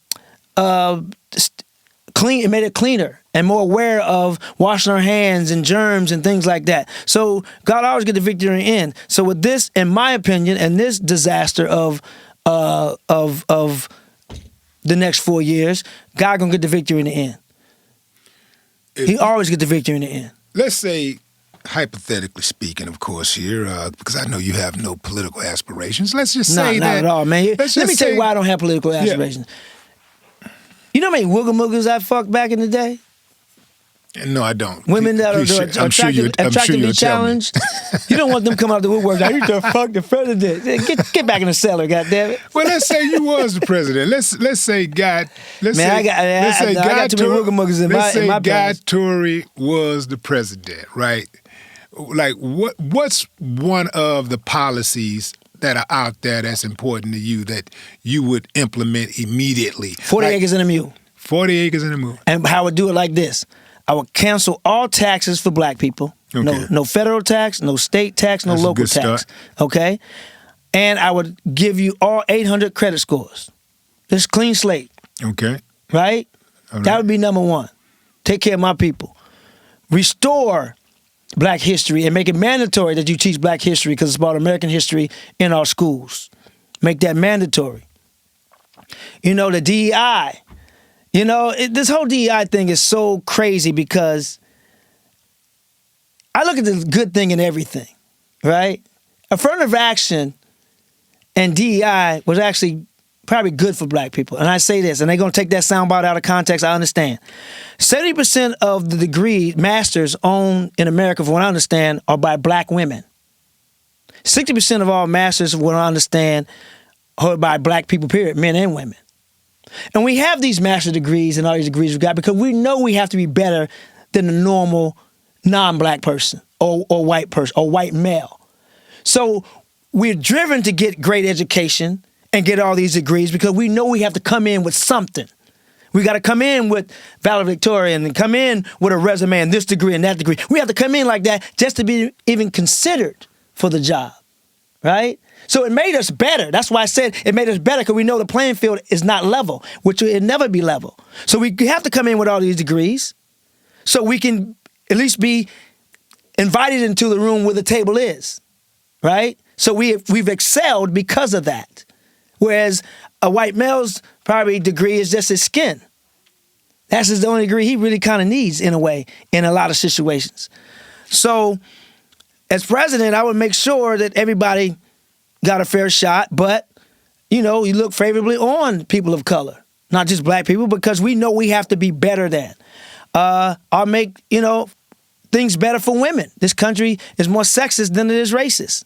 It made it cleaner and more aware of washing our hands and germs and things like that. So God always get the victory in the end. So with this, in my opinion, and this disaster of the next 4 years, God gonna get the victory in the end. He always get the victory in the end. Let's say, hypothetically speaking, of course, here, because I know you have no political aspirations. Let's just say not at all, man. Let me tell you why I don't have political aspirations. You know how many wooga-moogas I fucked back in the day? No, I don't. Women that are attractively challenged. You don't want them come out the woodwork. I used to fuck the president. Get back in the cellar, goddammit. Well, let's say you was the president. Let's say God. I got too many wooga-moogas in my past. Torry was the president, right? Like, what's one of the policies that are out there that's important to you that you would implement immediately? 40 acres and a mule. 40 acres and a mule. And I would do it like this. I would cancel all taxes for black people. Okay. No federal tax, no state tax, no That's a local good tax. start. Okay? And I would give you all 800 credit scores. Just clean slate, Okay. right? All right. That would be number one. Take care of my people. Restore black history and make it mandatory that you teach black history because it's about American history in our schools. Make that mandatory. The DEI. This whole DEI thing is so crazy because I look at the good thing in everything, right? Affirmative action and DEI was actually probably good for black people. And I say this, and they're going to take that soundbite out of context, I understand. 70% of the degree masters owned in America, from what I understand, are by black women. 60% of all masters, from what I understand, are by black people, period, men and women. And we have these master's degrees and all these degrees we've got because we know we have to be better than the normal non-black person or white person or white male. So we're driven to get great education and get all these degrees because we know we have to come in with something. We got to come in with valedictorian and come in with a resume and this degree and that degree. We have to come in like that just to be even considered for the job, right? So it made us better. That's why I said it made us better because we know the playing field is not level, which will never be level. So we have to come in with all these degrees so we can at least be invited into the room where the table is, right? So we've excelled because of that. Whereas a white male's probably degree is just his skin. That's the only degree he really kind of needs, in a way, in a lot of situations. So, as president, I would make sure that everybody got a fair shot, but, you look favorably on people of color, not just black people, because we know we have to be better than. I'll make, things better for women. This country is more sexist than it is racist.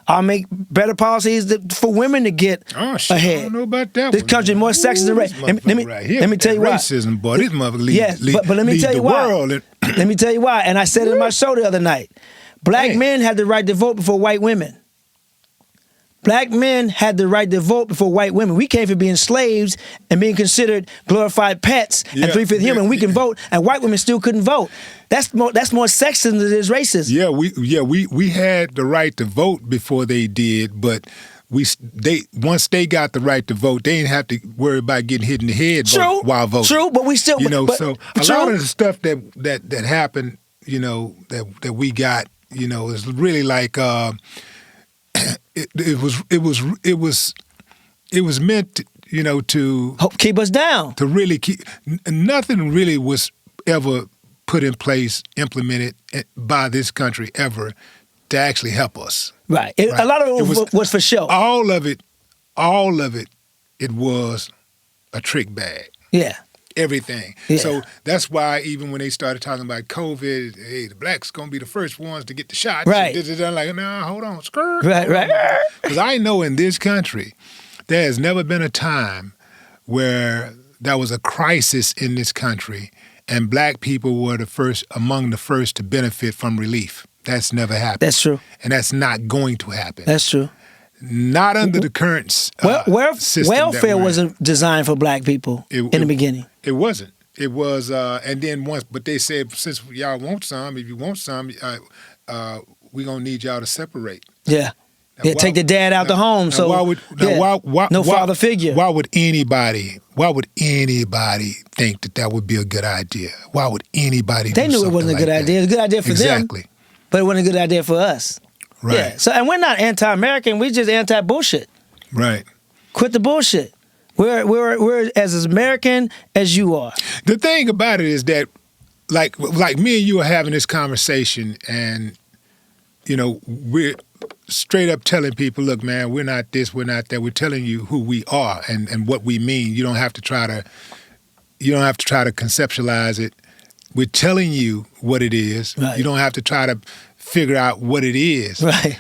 I'll make better policies for women to get ahead. I don't know about that. This country is more sexist than racist. Let me tell you why. Racism, boy. This motherfucker but let me tell you why. Let me tell you why. And I said it in my show the other night. Black men had the right to vote before white women. Black men had the right to vote before white women. We came from being slaves and being considered glorified pets and 3/5 human. We can vote, and white women still couldn't vote. That's more sexist than it is racist. We had the right to vote before they did, but once they got the right to vote, they didn't have to worry about getting hit in the head while voting. True, but we still so a lot of the stuff that happened, that we got, is really like. It was meant to, to keep us down. To really keep. Nothing really was ever put in place, implemented by this country ever to actually help us. Right. A lot of it was for show. All of it, it was a trick bag. Yeah. Everything. Yeah. So that's why even when they started talking about COVID, hey, the blacks going to be the first ones to get the shot. Right. I'm like, nah, hold on. Skirt. Right. Because I know in this country, there has never been a time where there was a crisis in this country and black people were among the first to benefit from relief. That's never happened. That's true. And that's not going to happen. That's true. Not under the current system. Welfare wasn't designed for black people in the beginning. It wasn't. It was, and then but they said, since y'all want some, if you want some, we're going to need y'all to separate. Yeah. Take the dad out the home. So no father figure. Why would anybody think that would be a good idea? Why would anybody They knew it wasn't a good idea. It was a good idea for them. Exactly. But it wasn't a good idea for us. Right. Yeah. So, and we're not anti-American. We're just anti-bullshit. Right. Quit the bullshit. We're as American as you are. The thing about it is that, like me and you are having this conversation, and we're straight up telling people, look, man, we're not this, we're not that. We're telling you who we are and what we mean. You don't have to try to conceptualize it. We're telling you what it is. Right. You don't have to try to figure out what it is. Right.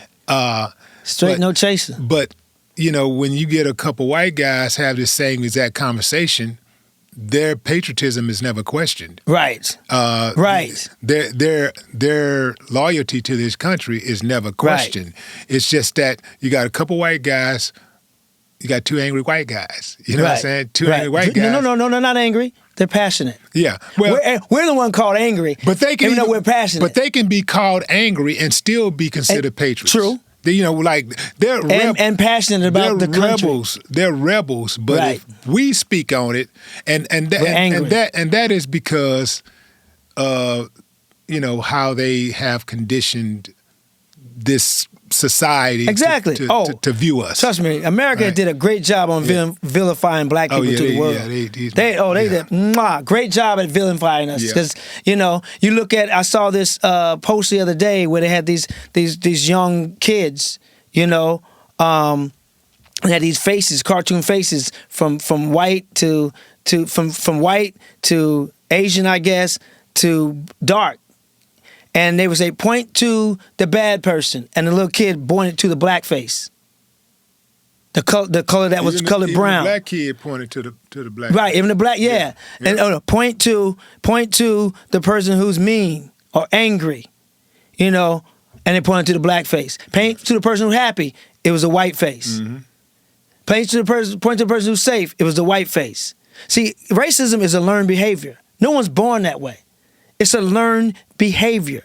Straight, no chaser. But, when you get a couple white guys have this same exact conversation, their patriotism is never questioned. Right. Right. Their loyalty to this country is never questioned. Right. It's just that you got a couple white guys, you got two angry white guys. You know what I'm saying? Two angry white guys. No, they're not angry. They're passionate. Yeah. Well, we're the one called angry. But they can, even though we're passionate. But they can be called angry and still be considered patriots. True. They're and passionate about the country. They're rebels, but if we speak on it, and that is because, how they have conditioned this society to view us. Trust me, America did a great job on vilifying black people to the world. Yeah, they did great job at vilifying us because you look at. I saw this post the other day where they had these young kids, and had these faces, cartoon faces from white to white to Asian, I guess, to dark. And they would say, point to the bad person, and the little kid pointed to the black face. The color that was colored brown. The black kid pointed to the black. Right, even the black, yeah. And point to the person who's mean or angry, and they pointed to the black face. Point to the person who's happy. It was a white face. Mm-hmm. Point to the person who's safe. It was the white face. See, racism is a learned behavior. No one's born that way. It's a learned behavior.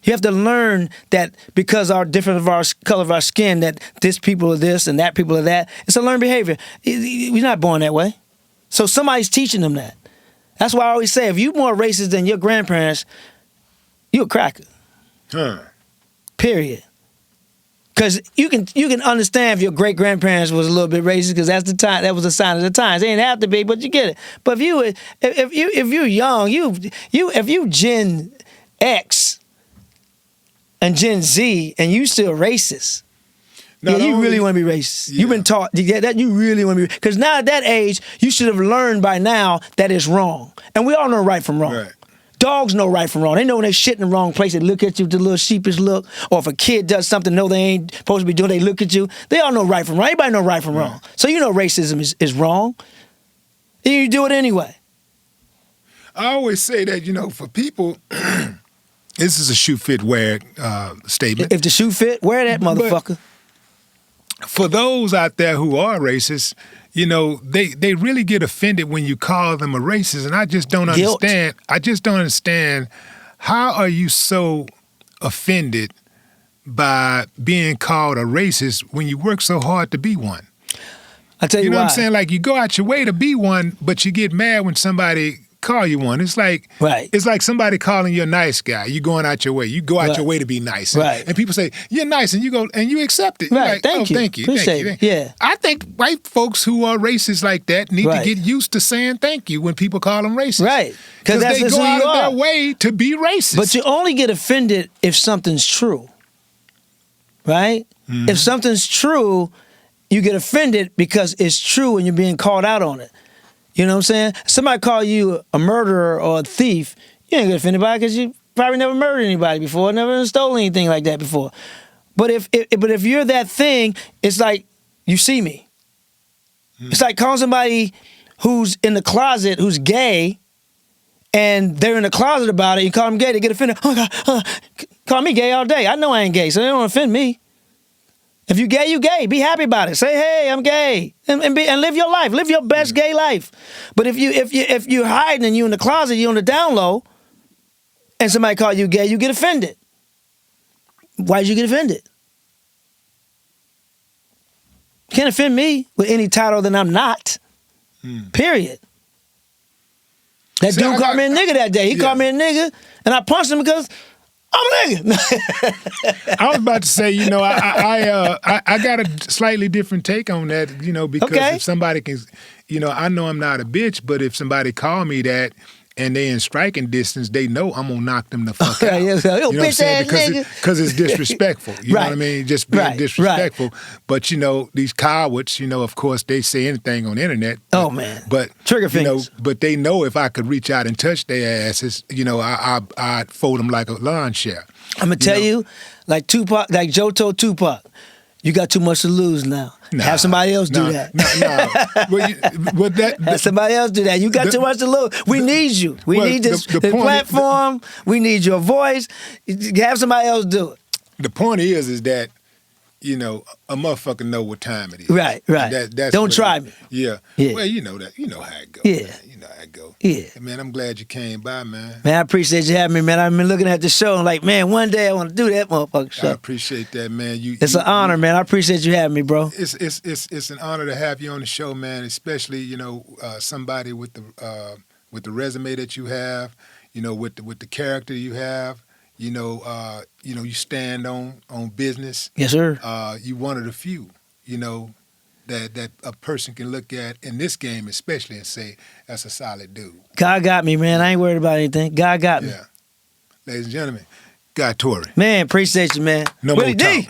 You have to learn that because our different of our color of our skin, that this people are this and that people are that. It's a learned behavior. We're not born that way. So somebody's teaching them that. That's why I always say, if you're more racist than your grandparents, you're a cracker. Huh. Period. Because you can understand if your great grandparents was a little bit racist, because that's the time, that was a sign of the times. They didn't have to be, but you get it. But if you're young, if you Gen X and Gen Z and you still racist. You really want to be racist. Yeah. You've been taught that you really want to be, because now at that age, you should have learned by now that it's wrong. And we all know right from wrong. Right. Dogs know right from wrong. They know when they shit in the wrong place, they look at you with a little sheepish look. Or if a kid does something they ain't supposed to be doing, they look at you. They all know right from wrong. Everybody know right from wrong. So you know racism is wrong. And you do it anyway. I always say that, for people, this is a shoe fit wear statement. If the shoe fit, wear that motherfucker. But for those out there who are racist, they really get offended when you call them a racist, and I just don't understand. I just don't understand, how are you so offended by being called a racist when you work so hard to be one? I tell you know why. what I'm saying? Like, you go out your way to be one, but you get mad when somebody call you one. It's like It's like somebody calling you a nice guy. You going out your way. You go out your way to be nice. And people say, you're nice, and you go and you accept it. Right. Like, thank you. Thank you. Appreciate thank you. It. Yeah. I think white folks who are racist like that need to get used to saying thank you when people call them racist. Right. Because they go out of their way to be racist. But you only get offended if something's true. Right? Mm-hmm. If something's true, you get offended because it's true and you're being called out on it. You know what I'm saying? Somebody call you a murderer or a thief, you ain't get offended by it because you probably never murdered anybody before, never stole anything like that before. But if you're that thing, it's like, you see me. It's like calling somebody who's in the closet, who's gay, and they're in the closet about it, you call them gay, they get offended. Oh God, call me gay all day. I know I ain't gay, so they don't offend me. If you gay, you gay. Be happy about it. Say, hey, I'm gay, and live your life. Live your best gay life. But if you're hiding and you in the closet, you on the down low, and somebody call you gay, you get offended. Why did you get offended? You can't offend me with any title that I'm not. Period. That dude called me a nigga that day. He called me a nigga, and I punched him because I'm a nigga. I was about to say, I got a slightly different take on that, because if somebody can, I know I'm not a bitch, but if somebody call me that and they in striking distance, they know I'm gonna knock them the fuck out. You know what I'm saying? Because it's disrespectful. You know what I mean? Just being disrespectful. Right. But these cowards, of course, they say anything on the internet. But trigger fingers. But they know if I could reach out and touch their asses, I'd fold them like a lawn chair. I'm gonna tell you, like Tupac, like Joe told Tupac, you got too much to lose now. Have somebody else do that. Have somebody else do that. You got too much to lose. We need you. We need this platform. We need your voice. Have somebody else do it. The point is that, a motherfucker know what time it is. Right. That's Don't try me. Yeah. Well, you know that. You know how it goes. Yeah. Man. You know how it goes. Yeah. Man, I'm glad you came by, man. Man, I appreciate you having me, man. I've been looking at the show and like, man, one day I want to do that motherfucker show. I appreciate that, man. It's an honor, man. I appreciate you having me, bro. It's an honor to have you on the show, man. Especially, somebody with the resume that you have, with the character you have. You stand on business. Yes, sir. You one of the few, that a person can look at in this game especially and say, that's a solid dude. God got me, man. I ain't worried about anything. God got me. Yeah. Ladies and gentlemen, God Torry. Man, appreciate you, man. No more talking.